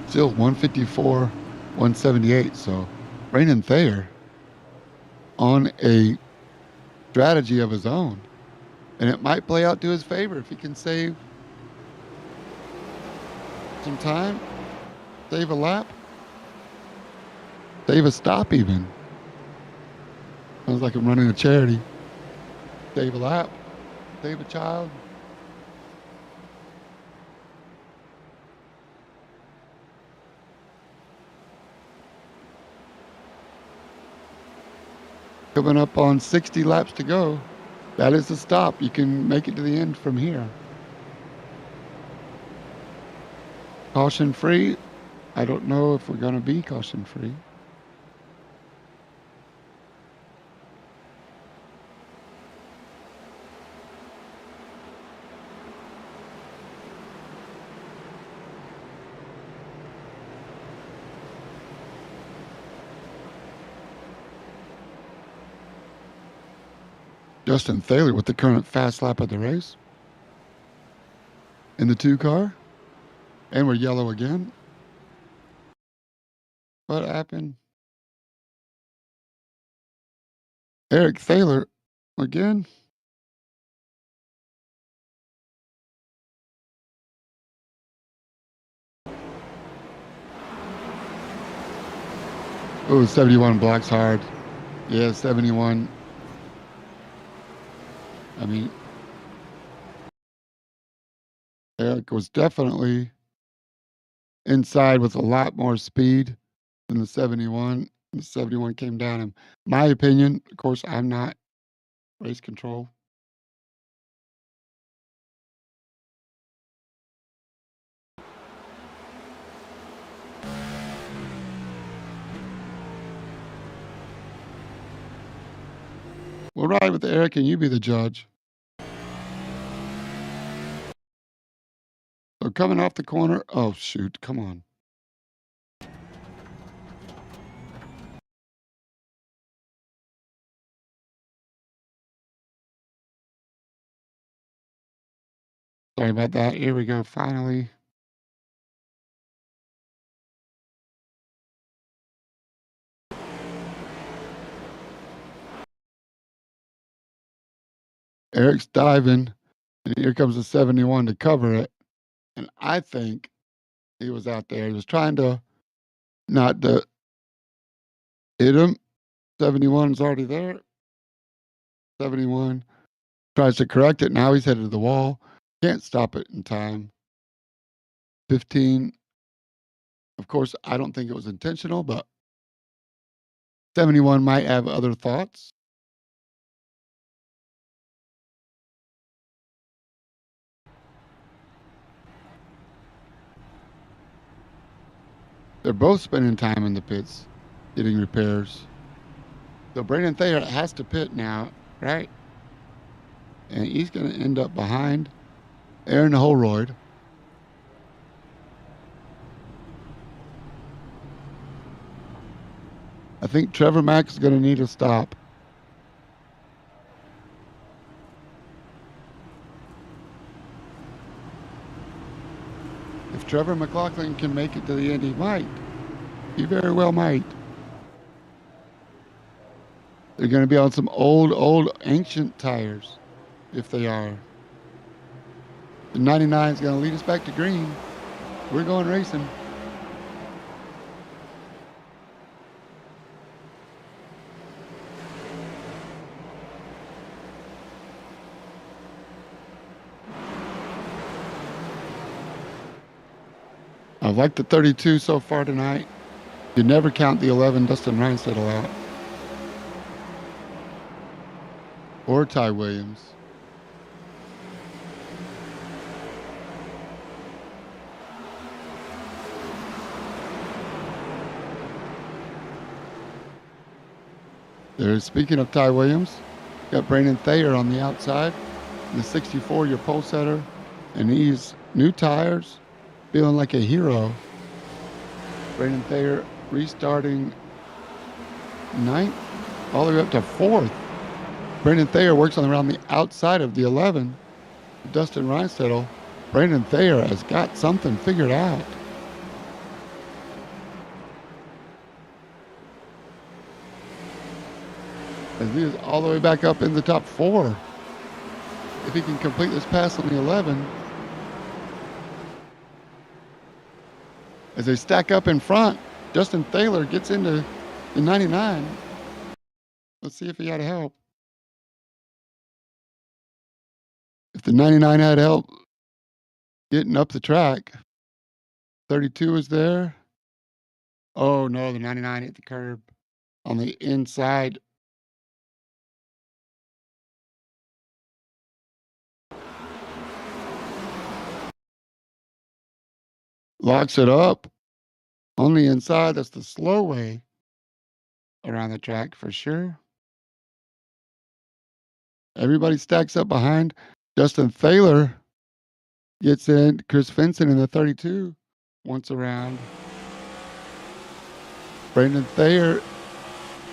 Still 154, 178. So Brandon Thayer on a strategy of his own. And it might play out to his favor if he can save some time, save a lap, save a stop even. Sounds like I'm running a charity. Save a lap, save a child. Coming up on 60 laps to go. That is the stop. You can make it to the end from here. Caution free. I don't know if we're going to be caution free. Justin Thaler with the current fast lap of the race. In the 2 car. And we're yellow again. What happened? Eric Thaler again. Oh, 71 blocks hard. Yeah, 71. I mean, Eric was definitely inside with a lot more speed than the 71. The 71 came down. In my opinion, of course, I'm not race control. We'll ride with Eric and you be the judge. So coming off the corner. Oh, shoot. Come on. Sorry about that. Here we go. Finally. Eric's diving. And here comes the 71 to cover it. And I think he was out there. He was trying to not to hit him. 71's already there. 71 tries to correct it. Now he's headed to the wall. Can't stop it in time. 15. Of course, I don't think it was intentional, but 71 might have other thoughts. They're both spending time in the pits getting repairs. So Brandon Thayer has to pit now, right? And he's going to end up behind Aaron Holroyd. I think Trevor Mack is going to need a stop. If Trevor McLaughlin can make it to the end, he might. He very well might. They're going to be on some old, ancient tires, if they are. The 99 is going to lead us back to green. We're going racing. I've liked the 32 so far tonight. You never count the 11 Dustin Reinsettle out. Or Ty Williams. Speaking of Ty Williams, got Brandon Thayer on the outside. The 64, your pole setter. And he's new tires, feeling like a hero. Brandon Thayer restarting 9th, all the way up to 4th. Brandon Thayer works around the outside of the 11. Dustin Reinsettle. Brandon Thayer has got something figured out. As he is all the way back up in the top 4. If he can complete this pass on the 11. As they stack up in front, Justin Thaler gets into the 99. Let's see if he had help. If the 99 had help getting up the track, 32 is there. Oh no, the 99 hit the curb on the inside. Locks it up on the inside. That's the slow way around the track for sure. Everybody stacks up behind. Justin Thaler gets in. Chris Vinson in the 32 once around. Brandon Thayer,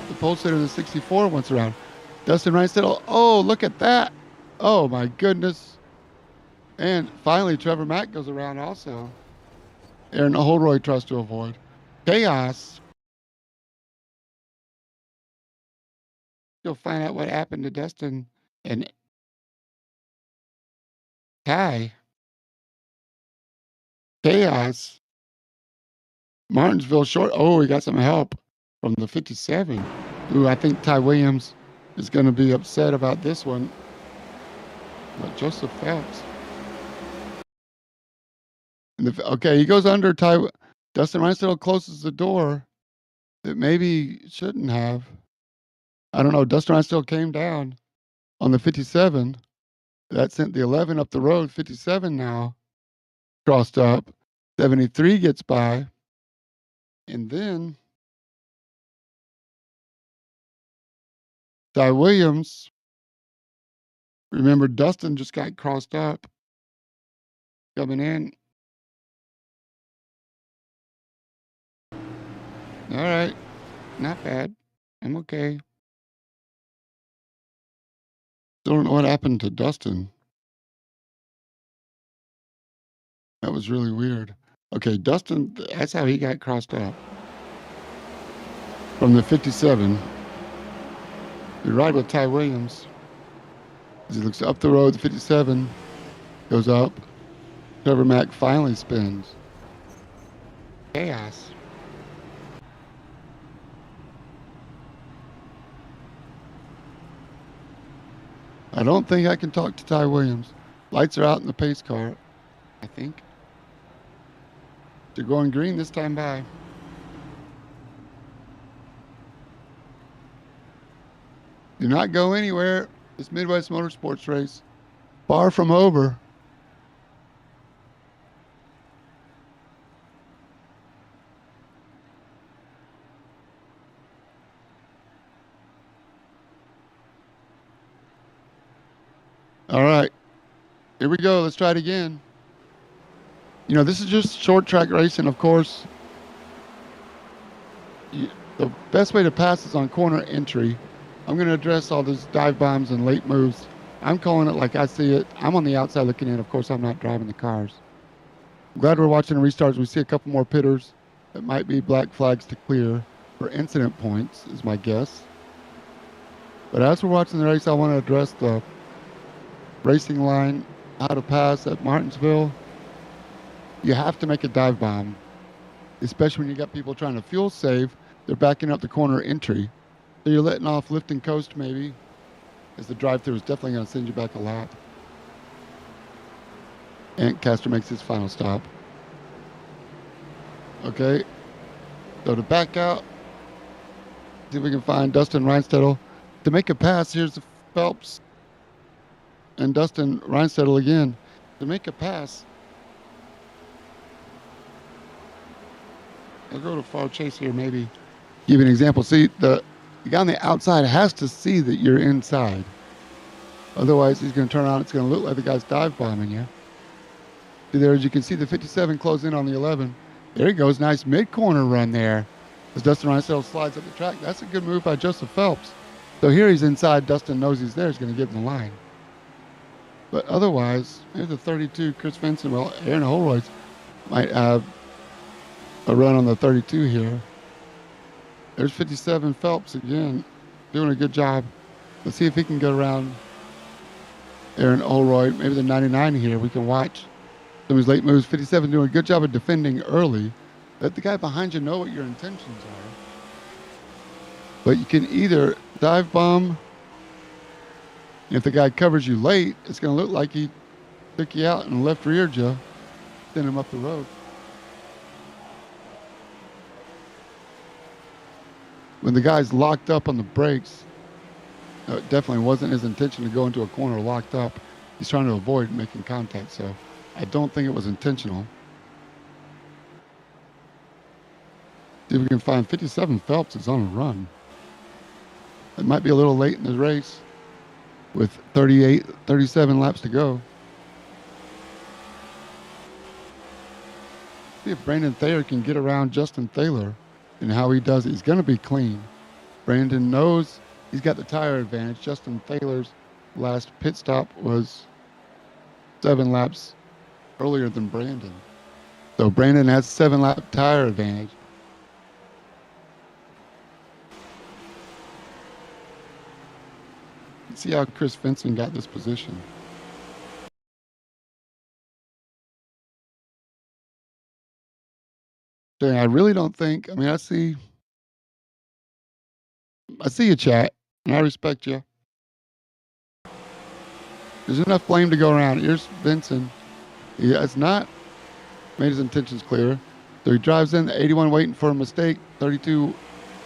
the pole sitter in the 64 once around. Dustin Reinsettle. Oh, look at that. Oh, my goodness. And finally, Trevor Mack goes around also. Aaron Holroyd tries to avoid. Chaos. You'll find out what happened to Dustin and Ty. Chaos. Martinsville short. Oh, he got some help from the 57. Ooh, I think Ty Williams is going to be upset about this one. But Joseph Phelps. Okay, he goes under Ty. Dustin Reinsettle closes the door that maybe shouldn't have. I don't know. Dustin Reinsettle came down on the 57. That sent the 11 up the road. 57 now crossed up. 73 gets by. And then Ty Williams. Remember, Dustin just got crossed up coming in. All right. Not bad. I'm okay. Don't know what happened to Dustin. That was really weird. Okay, Dustin, that's how he got crossed up. From the 57. We ride with Ty Williams. As he looks up the road, the 57 goes up. Trevor Mack finally spins. Chaos. I don't think I can talk to Ty Williams. Lights are out in the pace car, I think. They're going green this time by. Do not go anywhere. This Midwest Motorsports race. Far from over. All right. Here we go. Let's try it again. You know, this is just short track racing, of course. The best way to pass is on corner entry. I'm going to address all those dive bombs and late moves. I'm calling it like I see it. I'm on the outside looking in. Of course, I'm not driving the cars. I'm glad we're watching the restarts. We see a couple more pitters that might be black flags to clear for incident points, is my guess. But as we're watching the race, I want to address the racing line, how to pass at Martinsville. You have to make a dive bomb, especially when you got people trying to fuel save. They're backing up the corner entry. So you're letting off lift and coast maybe, as the drive-through is definitely going to send you back a lap. Antcaster makes his final stop. Okay, so to back out, see if we can find Dustin Reinsettle. To make a pass, here's the Phelps and Dustin Reinsettle again. To make a pass, I'll go to far chase here maybe. Give you an example. See, the guy on the outside has to see that you're inside. Otherwise, he's going to turn around. It's going to look like the guy's dive bombing you. See there, as you can see, the 57 close in on the 11. There he goes. Nice mid-corner run there. As Dustin Reinsettle slides up the track. That's a good move by Joseph Phelps. So here he's inside. Dustin knows he's there. He's going to give him the line. But otherwise, here's the 32, Chris Vincent. Well, Aaron Holroyd might have a run on the 32 here. There's 57 Phelps again, doing a good job. Let's see if he can get around Aaron Holroyd. Maybe the 99 here. We can watch some of his late moves. 57 doing a good job of defending early. Let the guy behind you know what your intentions are. But you can either dive bomb. If the guy covers you late, it's going to look like he took you out and left reared you, send him up the road. When the guy's locked up on the brakes, it definitely wasn't his intention to go into a corner locked up. He's trying to avoid making contact, so I don't think it was intentional. See if we can find 57 Phelps is on a run. It might be a little late in the race with 37 laps to go. See if Brandon Thayer can get around Justin Thaler and how he does it. He's going to be clean. Brandon knows He's got the tire advantage. Justin Thaler's last pit stop was 7 laps earlier than Brandon. So Brandon has 7-lap tire advantage. Let's see how Chris Vinson got this position. Dang, I really don't think. I mean, I see you, chat, and I respect you. There's enough blame to go around. Here's Vinson. He has not made his intentions clear. So he drives in the 81 waiting for a mistake, 32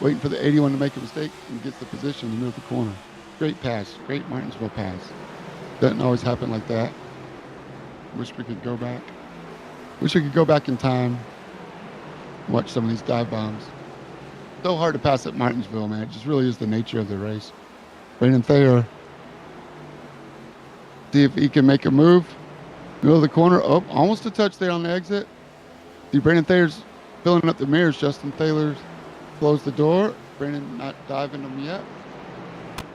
waiting for the 81 to make a mistake, and gets the position in the middle of the corner. Great pass. Great Martinsville pass. Doesn't always happen like that. Wish we could go back. Wish we could go back in time. Watch some of these dive bombs. So hard to pass at Martinsville, man. It just really is the nature of the race. Brandon Thayer. See if he can make a move. Middle of the corner. Oh, almost a touch there on the exit. See, Brandon Thayer's filling up the mirrors. Justin Thaler's closed the door. Brandon not diving them yet.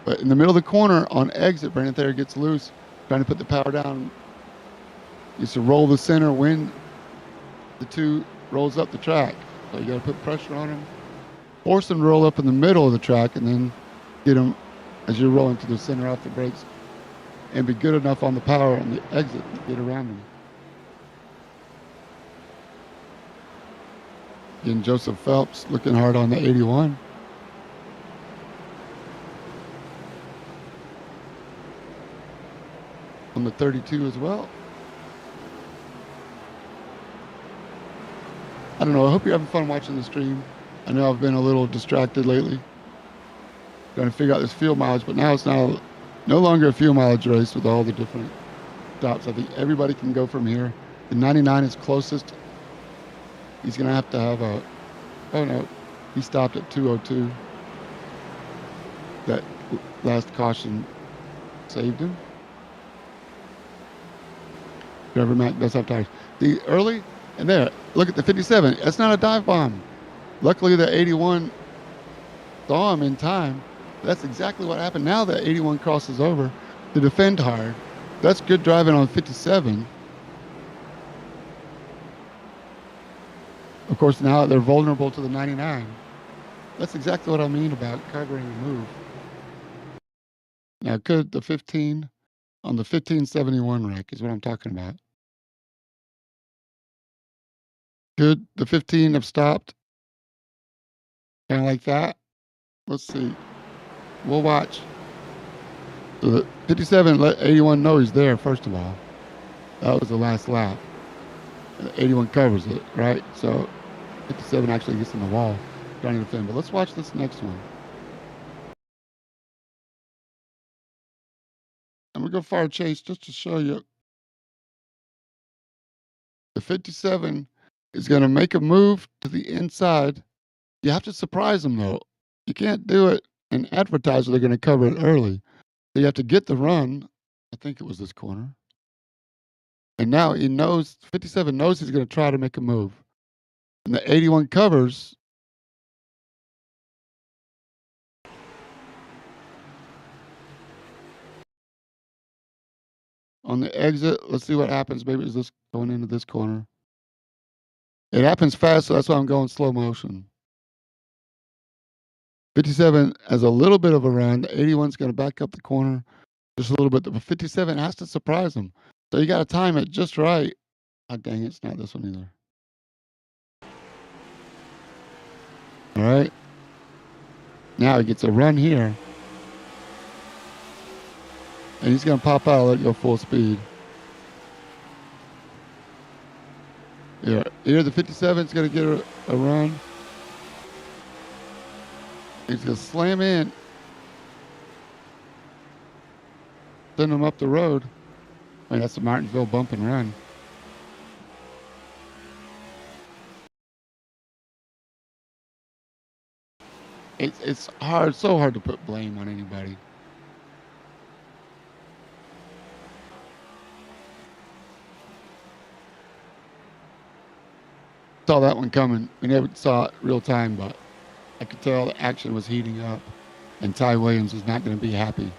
But in the middle of the corner on exit, Brandon Thayer gets loose, trying to put the power down. Used to roll the center when the 2 rolls up the track. So you got to put pressure on him. Force him to roll up in the middle of the track and then get him as you're rolling to the center off the brakes and be good enough on the power on the exit to get around him. Again, Joseph Phelps looking hard on the 81. On the 32 as well. I don't know. I hope you're having fun watching the stream. I know I've been a little distracted lately, trying to figure out this fuel mileage, but now it's no longer a fuel mileage race with all the different stops. I think everybody can go from here. The 99 is closest. He's going to have a, oh no, he stopped at 202. That last caution saved him. Trevor Mack does have tires. The early, and there, look at the 57. That's not a dive bomb. Luckily, the 81 saw him in time. That's exactly what happened. Now the 81 crosses over to defend hard. That's good driving on 57. Of course, now they're vulnerable to the 99. That's exactly what I mean about covering a move. Now, could the 15 on the 1571 wreck is what I'm talking about. Could the 15 have stopped? Kind of like that? Let's see. We'll watch. So the 57 let 81 know he's there, first of all. That was the last lap. 81 covers it, right? So 57 actually gets in the wall trying to defend. But let's watch this next one. I'm going to go far chase just to show you. The 57 is going to make a move to the inside. You have to surprise them, though. You can't do it and advertise they're going to cover it early. So you have to get the run. I think it was this corner. And now he knows, 57 knows he's going to try to make a move. And the 81 covers. On the exit, let's see what happens. Maybe it's this going into this corner. It happens fast, so that's why I'm going slow motion. 57 has a little bit of a run. The 81's going to back up the corner just a little bit. But 57 has to surprise him. So you got to time it just right. Oh, dang, it's not this one either. All right. Now he gets a run here. And he's going to pop out and let go full speed. Yeah, here the 57 is going to get a run. He's going to slam in. Send him up the road. I mean, that's the Martinsville bump and run. It's hard, so hard to put blame on anybody. Saw that one coming. We never saw it real time, but I could tell the action was heating up. And Ty Williams is not going to be happy.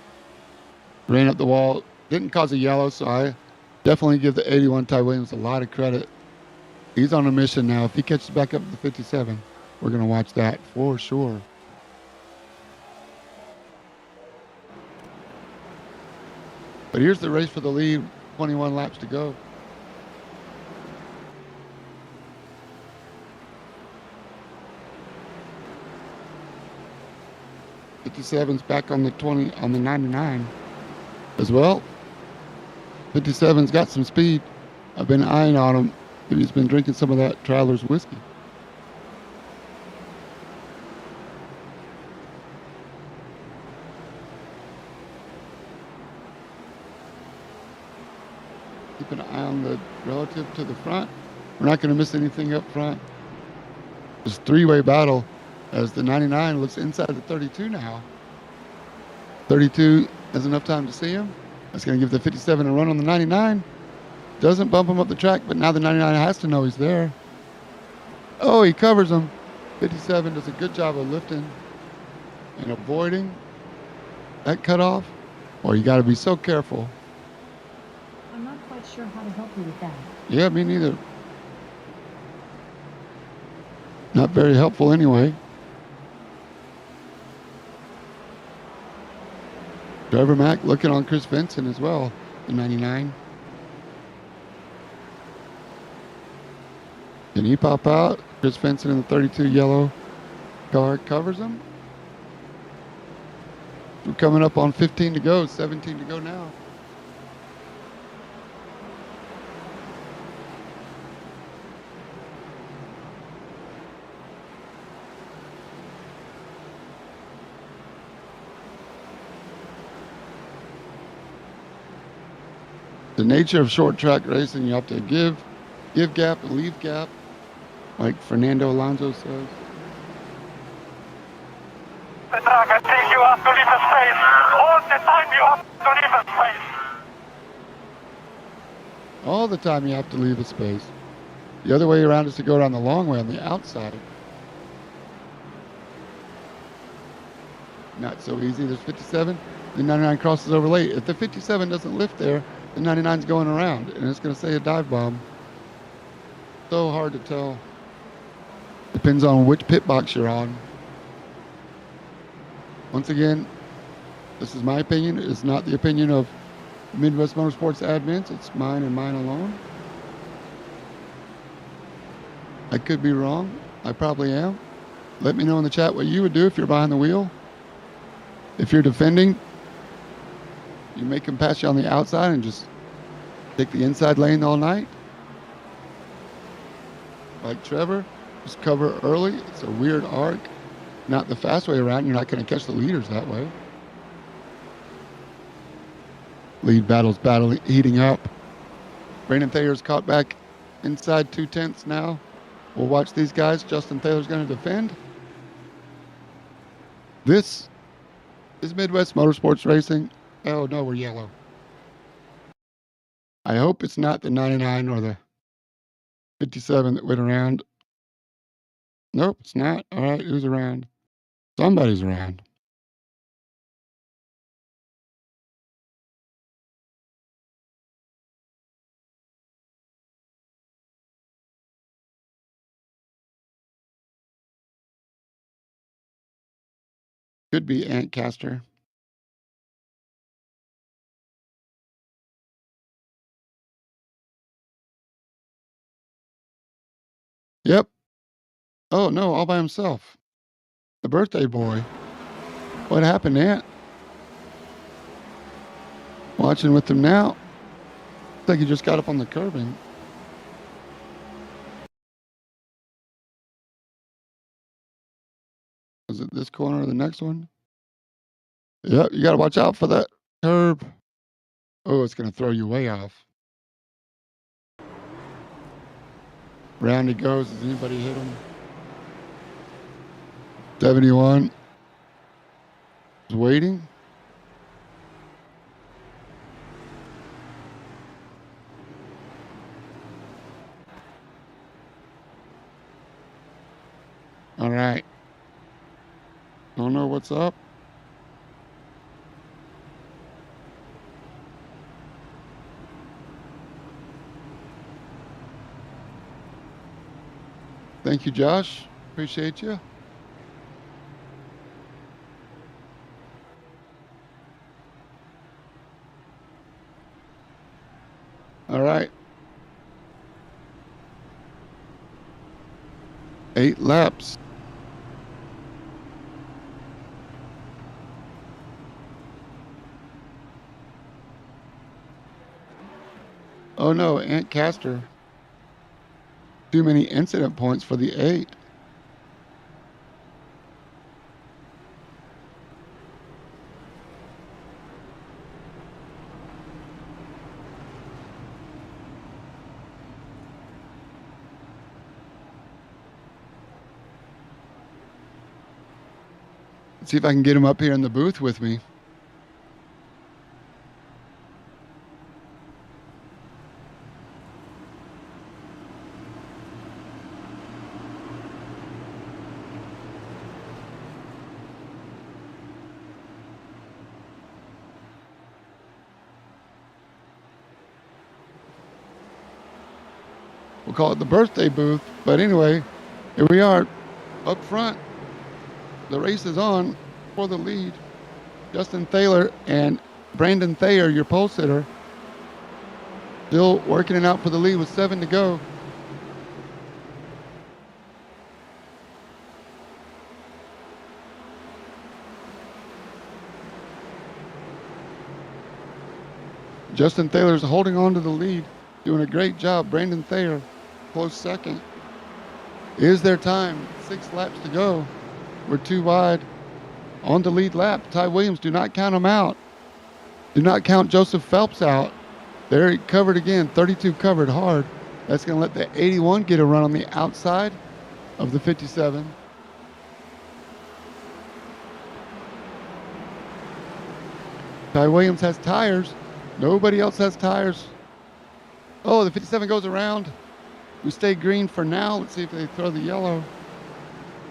Ran up the wall, didn't cause a yellow, so I definitely give the 81 Ty Williams a lot of credit. He's on a mission now. If he catches back up to the 57, we're going to watch that for sure. But here's the race for the lead, 21 laps to go. '57's back on the 99 as well. '57's got some speed. I've been eyeing on him. He's been drinking some of that Traveler's whiskey. Keep an eye on the relative to the front. We're not going to miss anything up front. It's a three-way battle as the 99 looks inside the 32 now. 32 has enough time to see him. That's going to give the 57 a run on the 99. Doesn't bump him up the track, but now the 99 has to know he's there. Oh, he covers him. 57 does a good job of lifting and avoiding that cutoff. Or you got to be so careful. I'm not quite sure how to help you with that. Yeah, me neither. Not very helpful anyway. Driver Mack looking on Chris Benson as well, the 99. Can he pop out? Chris Benson in the 32 yellow car covers him. We're coming up on 15 to go, 17 to go now. The nature of short track racing, you have to give gap and leave gap, like Fernando Alonso says. The track, I think you have to leave a space. All the time you have to leave a space. All the time you have to leave a space. The other way around is to go around the long way on the outside. Not so easy. There's 57. The 99 crosses over late. If the 57 doesn't lift there, the 99's going around, and it's going to say a dive bomb. So hard to tell. Depends on which pit box you're on. Once again, this is my opinion. It's not the opinion of Midwest Motorsports admins. It's mine and mine alone. I could be wrong. I probably am. Let me know in the chat what you would do if you're behind the wheel. If you're defending, you make them pass you on the outside and just take the inside lane all night. Like Trevor, just cover early. It's a weird arc. Not the fast way around. You're not going to catch the leaders that way. Lead battle's heating up. Brandon Thayer's caught back inside 2/10 now. We'll watch these guys. Justin Taylor's going to defend. This is Midwest Motorsports Racing. Oh, no, we're yellow. I hope it's not the 99 or the 57 that went around. Nope, it's not. All right, who's around? Somebody's around. Could be Antcaster. Yep. Oh, no, all by himself. The birthday boy. What happened, Ant? Watching with him now. Looks like he just got up on the curbing. Is it this corner or the next one? Yep, you got to watch out for that curb. Oh, it's going to throw you way off. Round he goes. Does anybody hit him? 71 is waiting. All right. Don't know what's up. Thank you, Josh. Appreciate you. All right. 8 laps. Oh no, Aunt Castor. Too many incident points for the 8. Let's see if I can get him up here in the booth with me. We'll call it the birthday booth. But anyway, here we are up front. The race is on for the lead. Justin Thaler and Brandon Thayer, your pole sitter, still working it out for the lead with 7 to go. Justin Thaler's holding on to the lead, doing a great job. Brandon Thayer, close second. Is their time? 6 laps to go. We're 2 wide on the lead lap. Ty Williams, do not count him out. Do not count Joseph Phelps out. There he covered again, 32 covered hard. That's going to let the 81 get a run on the outside of the 57. Ty Williams has tires. Nobody else has tires. Oh, the 57 goes around. We stay green for now. Let's see if they throw the yellow.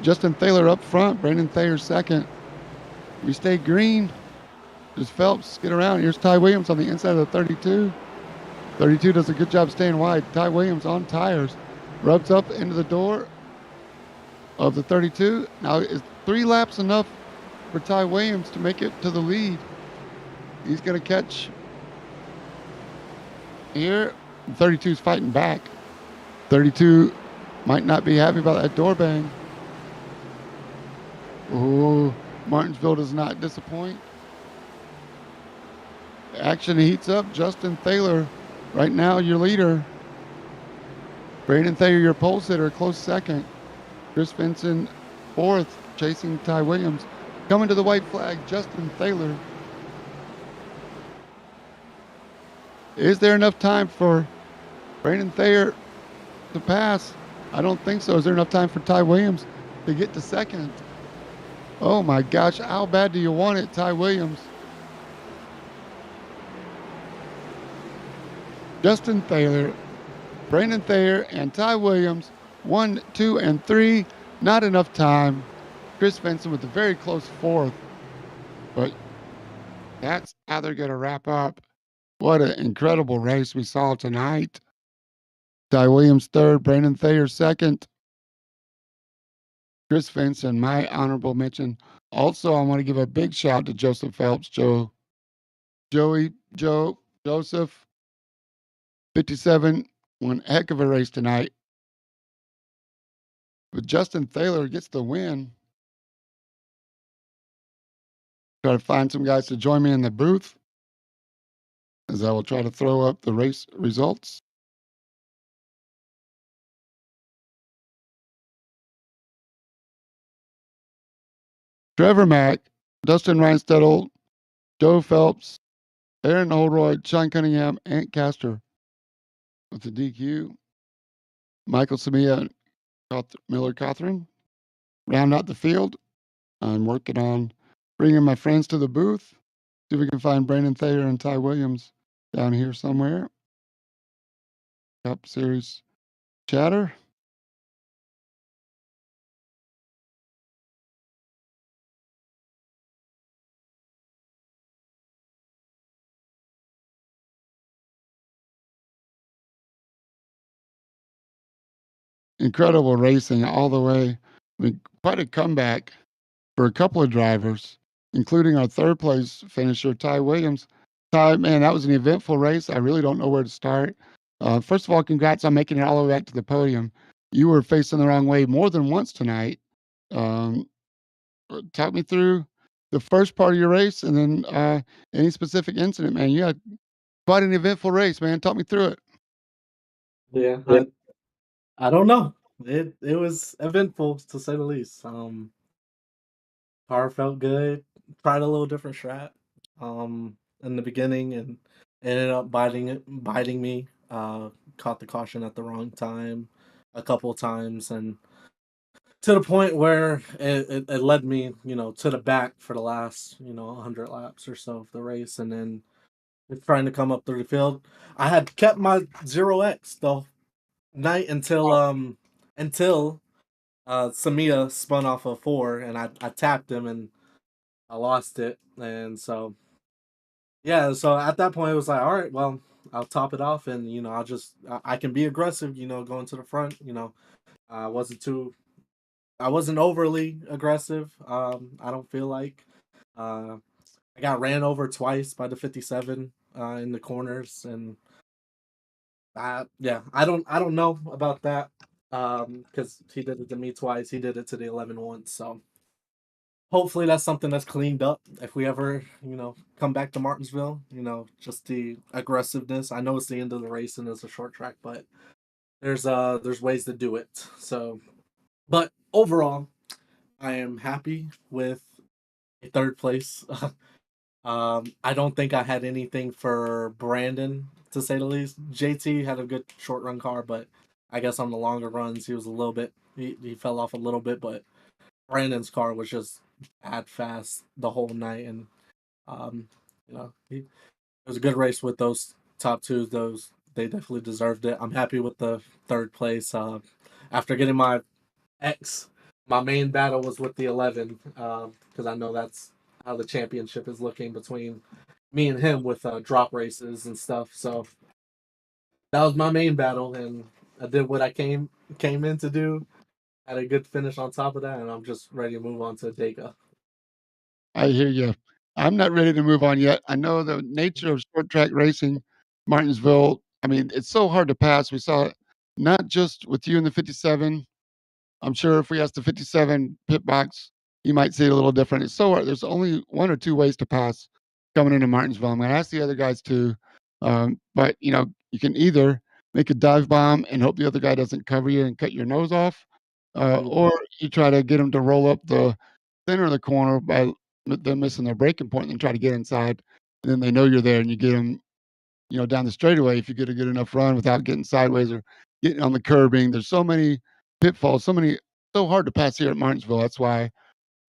Justin Thaler up front. Brandon Thayer second. We stay green. Does Phelps get around? Here's Ty Williams on the inside of the 32. 32 does a good job staying wide. Ty Williams on tires. Rubs up into the door of the 32. Now, is 3 laps enough for Ty Williams to make it to the lead? He's going to catch here. 32's fighting back. 32 might not be happy about that door bang. Oh, Martinsville does not disappoint. The action heats up. Justin Thaler, right now your leader. Brandon Thayer, your pole sitter, close second. Chris Vinson, fourth, chasing Ty Williams. Coming to the white flag, Justin Thaler. Is there enough time for Brandon Thayer to pass? I don't think so. Is there enough time for Ty Williams to get to second? Oh my gosh, how bad do you want it, Ty Williams? Justin Thaler, Brandon Thayer, and Ty Williams, 1, 2, and 3. Not enough time. Chris Vinson with a very close fourth. But that's how they're going to wrap up. What an incredible race we saw tonight. Ty Williams third, Brandon Thayer second. Chris Vinson, my honorable mention. Also, I want to give a big shout to Joseph Phelps, Joseph, 57, one heck of a race tonight. But Justin Thaler gets the win. Try to find some guys to join me in the booth as I will try to throw up the race results. Trevor Mack, Dustin Reinstedel, Joe Phelps, Aaron Holroyd, Sean Cunningham, Ant Castor with the DQ. Michael Samia and Miller Cothran round out the field. I'm working on bringing my friends to the booth. See if we can find Brandon Thayer and Ty Williams down here somewhere. Cup Series chatter. incredible racing all the way. I mean, quite a comeback for a couple of drivers, including our third place finisher, Ty Williams. Ty, man, that was an eventful race. I really don't know where to start. First of all, congrats on making it all the way back to the podium. You were facing the wrong way more than once tonight. Um, Talk me through the first part of your race and then any specific incident, man. You had quite an eventful race, man. Talk me through it. Yeah, I don't know. It was eventful to say the least. Car felt good. Tried a little different strat in the beginning and ended up biting me. Caught the caution at the wrong time a couple times and to the point where it led me, to the back for the last, 100 laps or so of the race and then trying to come up through the field. I had kept my 0x the night until Samia spun off a 4 and I tapped him and I lost it. And so yeah, so at that point it was like, all right, well, I'll top it off and I can be aggressive, going to the front, I wasn't too I wasn't overly aggressive. I don't feel like I got ran over twice by the 57 in the corners and yeah, I don't know about that because he did it to me twice. He did it to the 11 once. So hopefully that's something that's cleaned up if we ever come back to Martinsville. Just the aggressiveness. I know it's the end of the race and it's a short track, but there's ways to do it. So, but overall, I am happy with a third place. I don't think I had anything for Brandon, to say the least. JT had a good short run car, but I guess on the longer runs he was a little bit he fell off a little bit, but Brandon's car was just bad fast the whole night and um it was a good race with those top two. Those they definitely deserved it. I'm happy with the third place. After getting X, my main battle was with the 11 because I know that's how the championship is looking between me and him with drop races and stuff. So that was my main battle, and I did what I came in to do. Had a good finish on top of that, and I'm just ready to move on to Dega. I hear you. I'm not ready to move on yet. I know the nature of short track racing, Martinsville. I mean, it's so hard to pass. We saw it not just with you in the 57. I'm sure if we asked the 57 pit box, you might see it a little different. It's so hard. There's only one or two ways to pass coming into Martinsville. I'm going to ask the other guys too. But you can either make a dive bomb and hope the other guy doesn't cover you and cut your nose off, or you try to get them to roll up the center of the corner by them missing their braking point and try to get inside. And then they know you're there and you get them, down the straightaway if you get a good enough run without getting sideways or getting on the curbing. There's so many pitfalls, so hard to pass here at Martinsville. That's why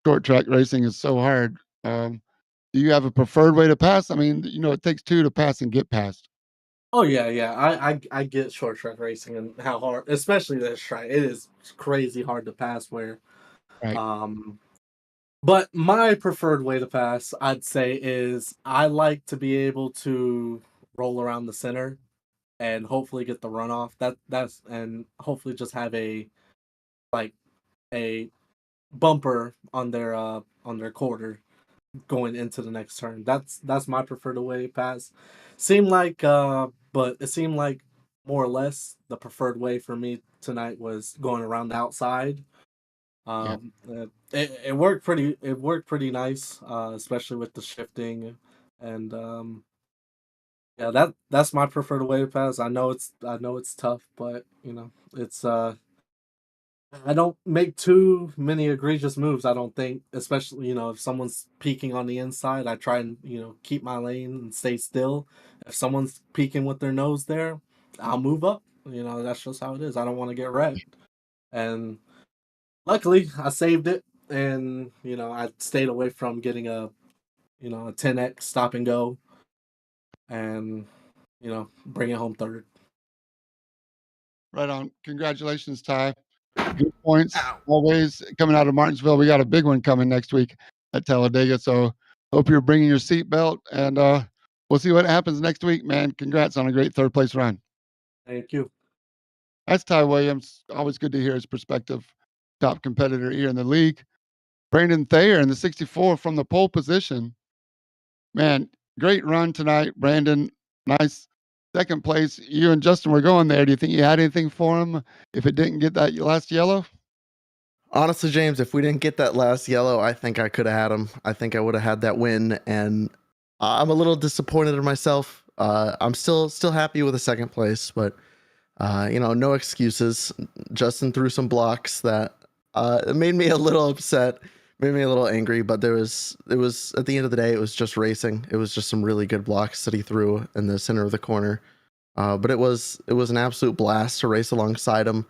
short track racing is so hard. Do you have a preferred way to pass? I mean, it takes two to pass and get past. Oh yeah, yeah. I get short track racing and how hard, especially this track. It is crazy hard to pass. Where Right. um, but my preferred way to pass, I'd say, is I like to be able to roll around the center and hopefully get the runoff. That's and hopefully just have like a bumper on their quarter going into the next turn. That's my preferred way to pass. But it seemed like more or less the preferred way for me tonight was going around the outside. Yeah. It worked pretty nice, especially with the shifting and yeah, that's my preferred way to pass. I know it's tough, but it's I don't make too many egregious moves, I don't think, especially, if someone's peeking on the inside, I try and, keep my lane and stay still. If someone's peeking with their nose there, I'll move up. That's just how it is. I don't want to get wrecked. And luckily, I saved it and, I stayed away from getting a 10x stop and go and, bring it home third. Right on. Congratulations, Ty. Good points. Always coming out of Martinsville. We got a big one coming next week at Talladega. So hope you're bringing your seatbelt and we'll see what happens next week, man. Congrats on a great third place run. Thank you. That's Ty Williams. Always good to hear his perspective. Top competitor here in the league. Brandon Thayer in the 64 from the pole position. Man, great run tonight, Brandon. Nice second place. You and Justin were going there. Do you think you had anything for him if it didn't get that last yellow? Honestly, James, if we didn't get that last yellow, I think I could have had him. I think I would have had that win, and I'm a little disappointed in myself. I'm still happy with the second place, but no excuses. Justin threw some blocks that it made me a little upset, made me a little angry. But it was at the end of the day, it was just racing. It was just some really good blocks that he threw in the center of the corner. But it was an absolute blast to race alongside him.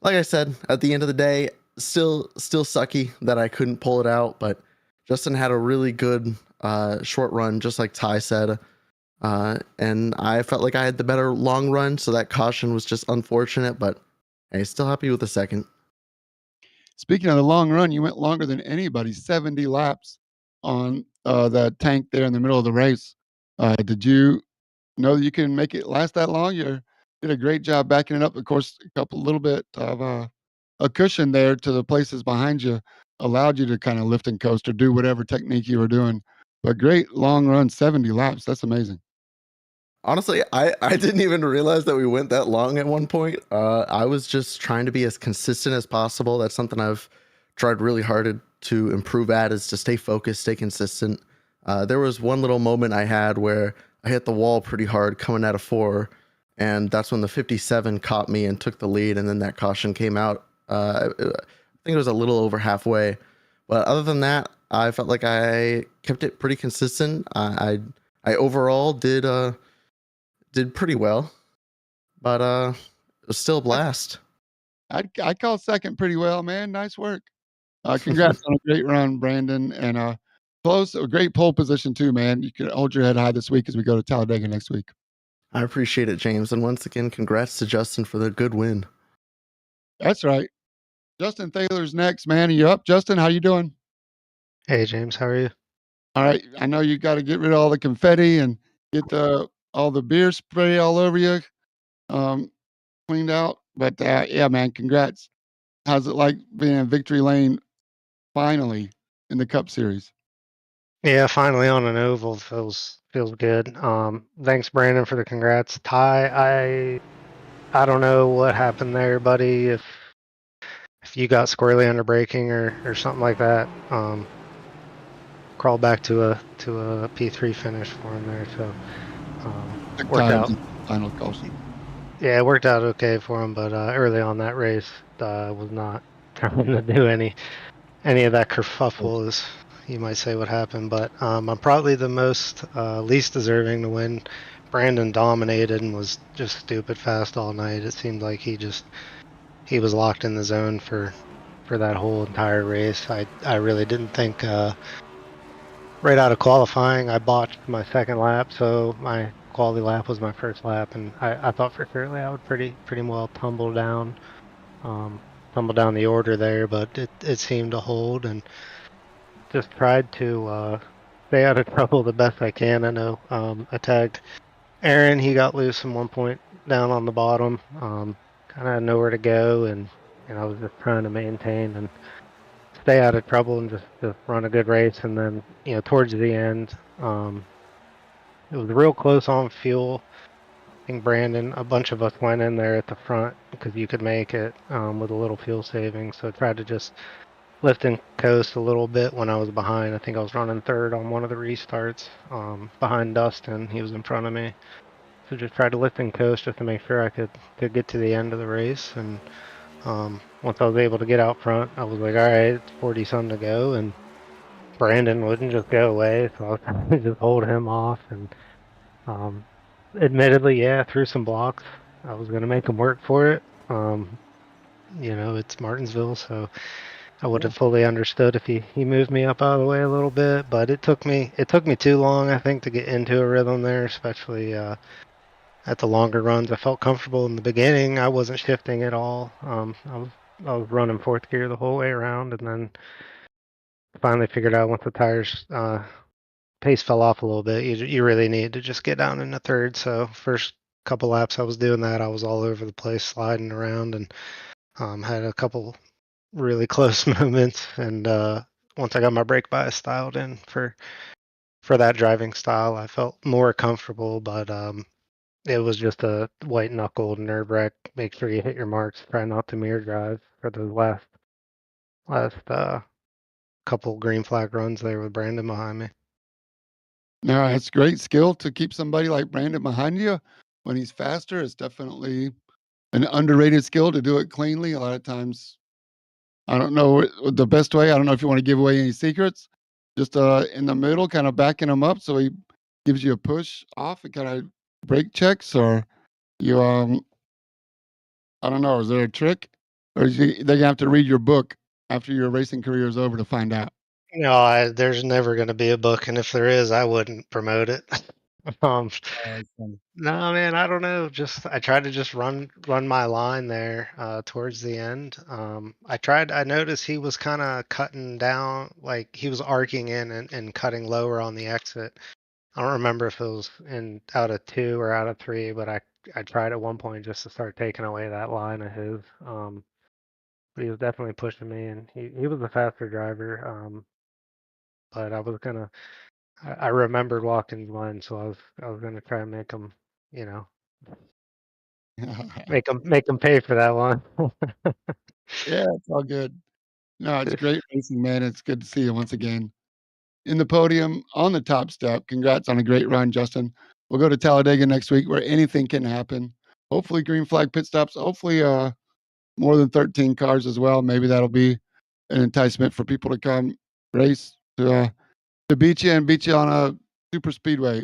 Like I said, at the end of the day, still sucky that I couldn't pull it out, but Justin had a really good short run, just like Ty said. And I felt like I had the better long run, so that caution was just unfortunate, but hey, still happy with the second. Speaking of the long run, you went longer than anybody, 70 laps on that tank there in the middle of the race. Did you know that you can make it last that long? You did a great job backing it up. Of course, a little bit of a cushion there to the places behind you allowed you to kind of lift and coast or do whatever technique you were doing. But great long run, 70 laps. That's amazing. Honestly, I didn't even realize that we went that long at one point. I was just trying to be as consistent as possible. That's something I've tried really hard to improve at, is to stay focused, stay consistent. There was one little moment I had where I hit the wall pretty hard coming out of 4, and that's when the 57 caught me and took the lead, and then that caution came out. I think it was a little over halfway. But other than that, I felt like I kept it pretty consistent. I overall did pretty well, but it was still a blast. I call second pretty well, man. Nice work. Congrats on a great run, Brandon, and a great pole position too, man. You can hold your head high this week as we go to Talladega next week. I appreciate it, James, and once again, congrats to Justin for the good win. That's right. Justin Thaler's next, man. Are you up, Justin? How you doing? Hey James, how are you? All right. I know you got to get rid of all the confetti and get all the beer spray all over you cleaned out. But yeah, man, congrats. How's it like being in Victory Lane finally in the Cup Series? Yeah, finally on an oval feels good. Thanks Brandon for the congrats. Ty, I don't know what happened there, buddy. If you got squarely under braking or something like that, crawl back to a P3 finish for him there. So worked out. Final caution. Yeah, it worked out okay for him, but early on that race, was not trying to do any of that kerfuffle, as you might say, what happened. But I'm probably the least deserving to win. Brandon dominated and was just stupid fast all night. It seemed like he was locked in the zone for that whole entire race. I really didn't think right out of qualifying I botched my second lap, so my quality lap was my first lap, and I thought for sure I would pretty well tumble down the order there, but it seemed to hold, and just tried to stay out of trouble the best I can. I know I tagged Aaron. He got loose in one point down on the bottom. Kind of had nowhere to go, and I was just trying to maintain and stay out of trouble and just run a good race. And then towards the end, it was real close on fuel. I think Brandon, a bunch of us went in there at the front because you could make it with a little fuel savings. So I tried to just lift and coast a little bit when I was behind. I think I was running third on one of the restarts behind Dustin. He was in front of me. So just tried to lift and coast just to make sure I could get to the end of the race. And once I was able to get out front, I was like, all right, it's 40-some to go. And Brandon wouldn't just go away. So I was trying to just hold him off. And admittedly, yeah, threw some blocks. I was going to make him work for it. It's Martinsville, so I would have fully understood if he moved me up out of the way a little bit, but it took me too long, I think, to get into a rhythm there, especially at the longer runs. I felt comfortable in the beginning. I wasn't shifting at all. I was running fourth gear the whole way around, and then finally figured out once the tires pace fell off a little bit, you really need to just get down in the third. So first couple laps I was doing that, I was all over the place sliding around and had a couple really close moments. And once I got my brake bias dialed in for that driving style, I felt more comfortable. But it was just a white knuckled nerve wrack. Make sure you hit your marks. Try not to mirror drive for those last couple green flag runs there with Brandon behind me. No, it's great skill to keep somebody like Brandon behind you when he's faster. It's definitely an underrated skill to do it cleanly. A lot of times, I don't know the best way. I don't know if you want to give away any secrets. Just in the middle, kind of backing him up so he gives you a push off and kind of brake checks, or you I don't know. Is there a trick, or they're gonna have to read your book after your racing career is over to find out? No, there's never going to be a book, and if there is, I wouldn't promote it. um, no, man, I don't know. Just I tried to just run my line there towards the end. I noticed he was kind of cutting down, like he was arcing in and cutting lower on the exit. I don't remember if it was out of 2 or out of 3, but I tried at one point just to start taking away that line of his. But he was definitely pushing me, and he was a faster driver. But I remembered walking the line, so I was gonna try and make him, you know, make him pay for that one. Yeah, it's all good. No, it's great racing, man. It's good to see you once again in the podium on the top step. Congrats on a great run, Justin. We'll go to Talladega next week where anything can happen. Hopefully, green flag pit stops. Hopefully, more than 13 cars as well. Maybe that'll be an enticement for people to come race to beat you and beat you on a super speedway.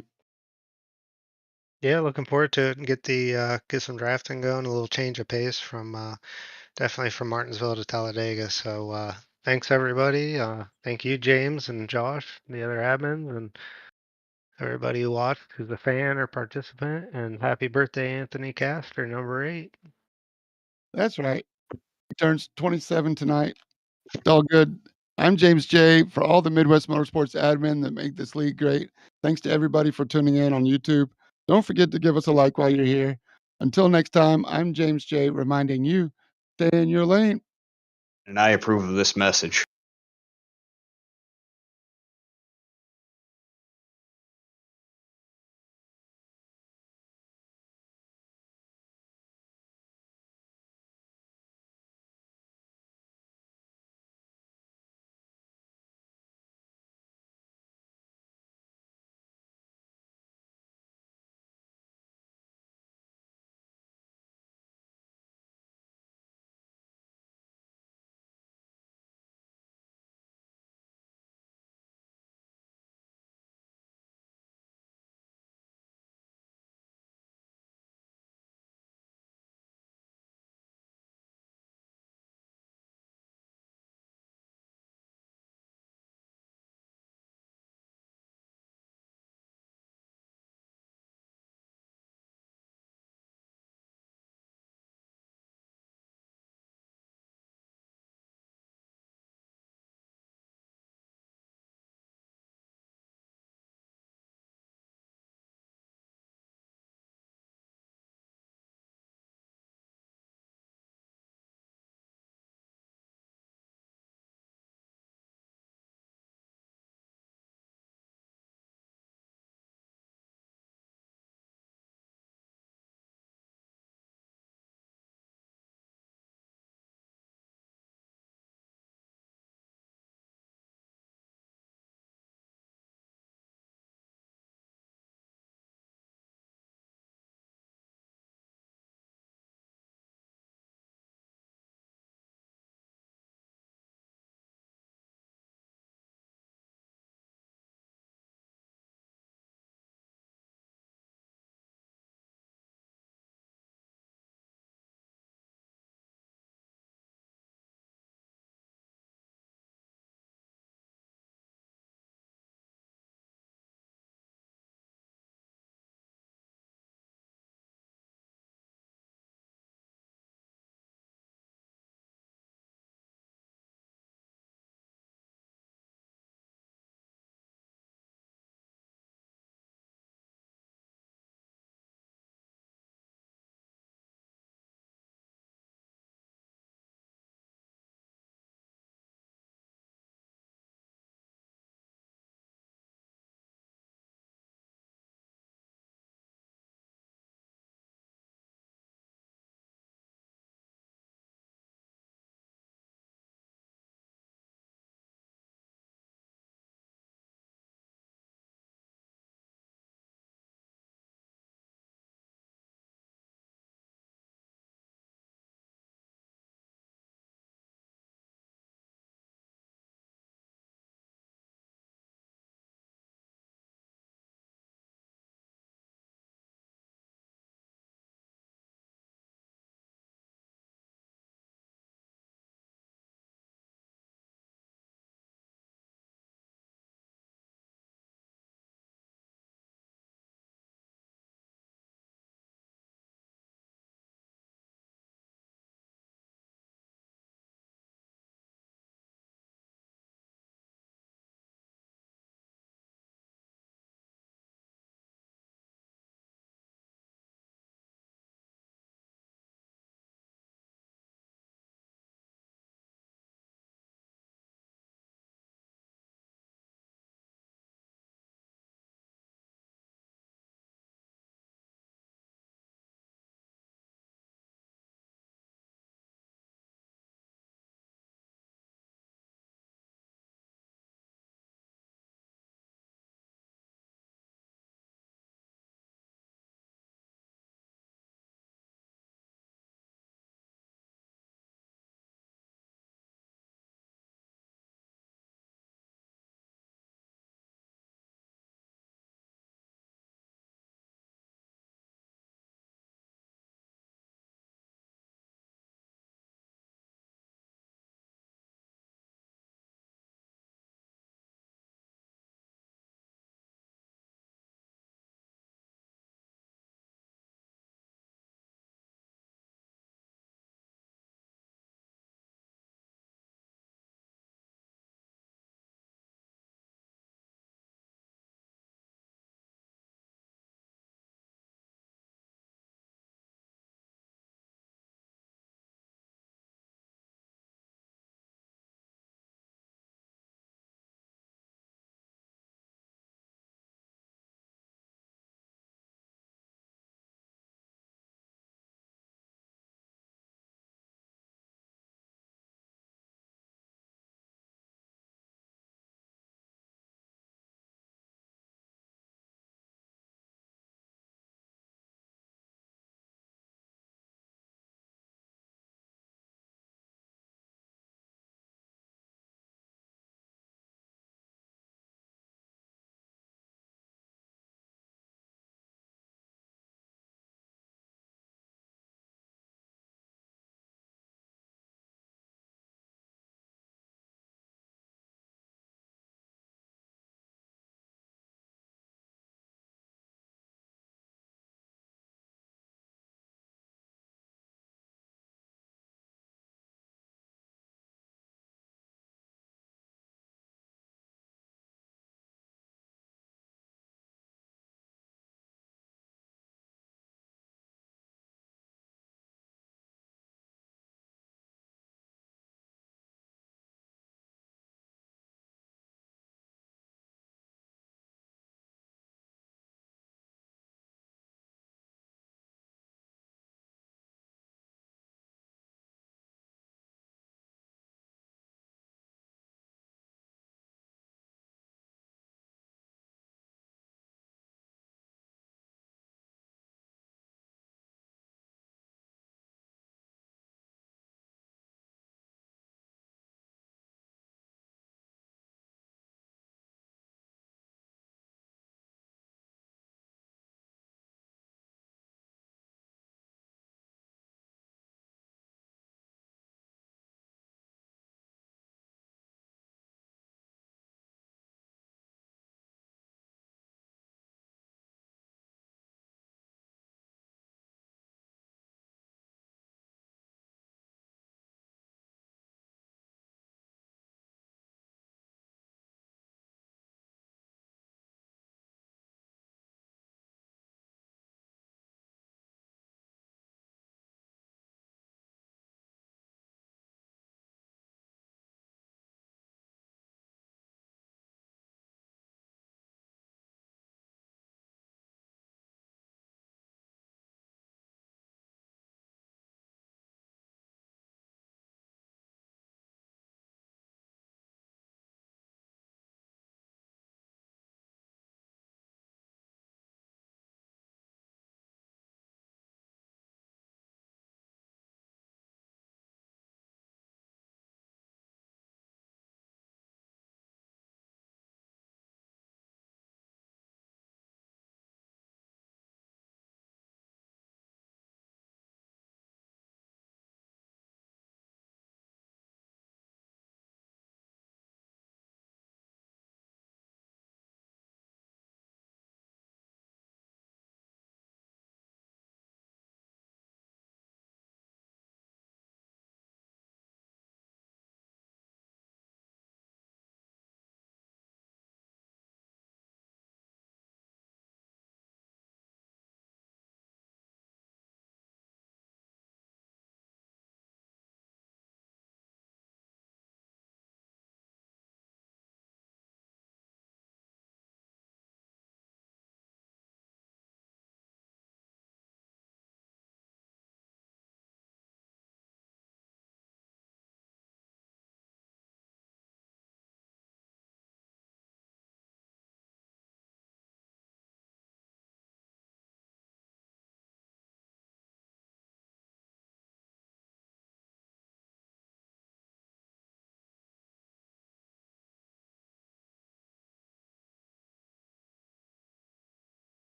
Yeah, looking forward to it and get some drafting going, a little change of pace from definitely from Martinsville to Talladega. So thanks everybody. Thank you, James and Josh, the other admins, and everybody who watched who's a fan or participant. And happy birthday, Anthony Castor, number 8. That's right. He turns 27 tonight. It's all good. I'm James J. For all the Midwest Motorsports admin that make this league great. Thanks to everybody for tuning in on YouTube. Don't forget to give us a like while you're here. Until next time, I'm James J. reminding you, stay in your lane. And I approve of this message.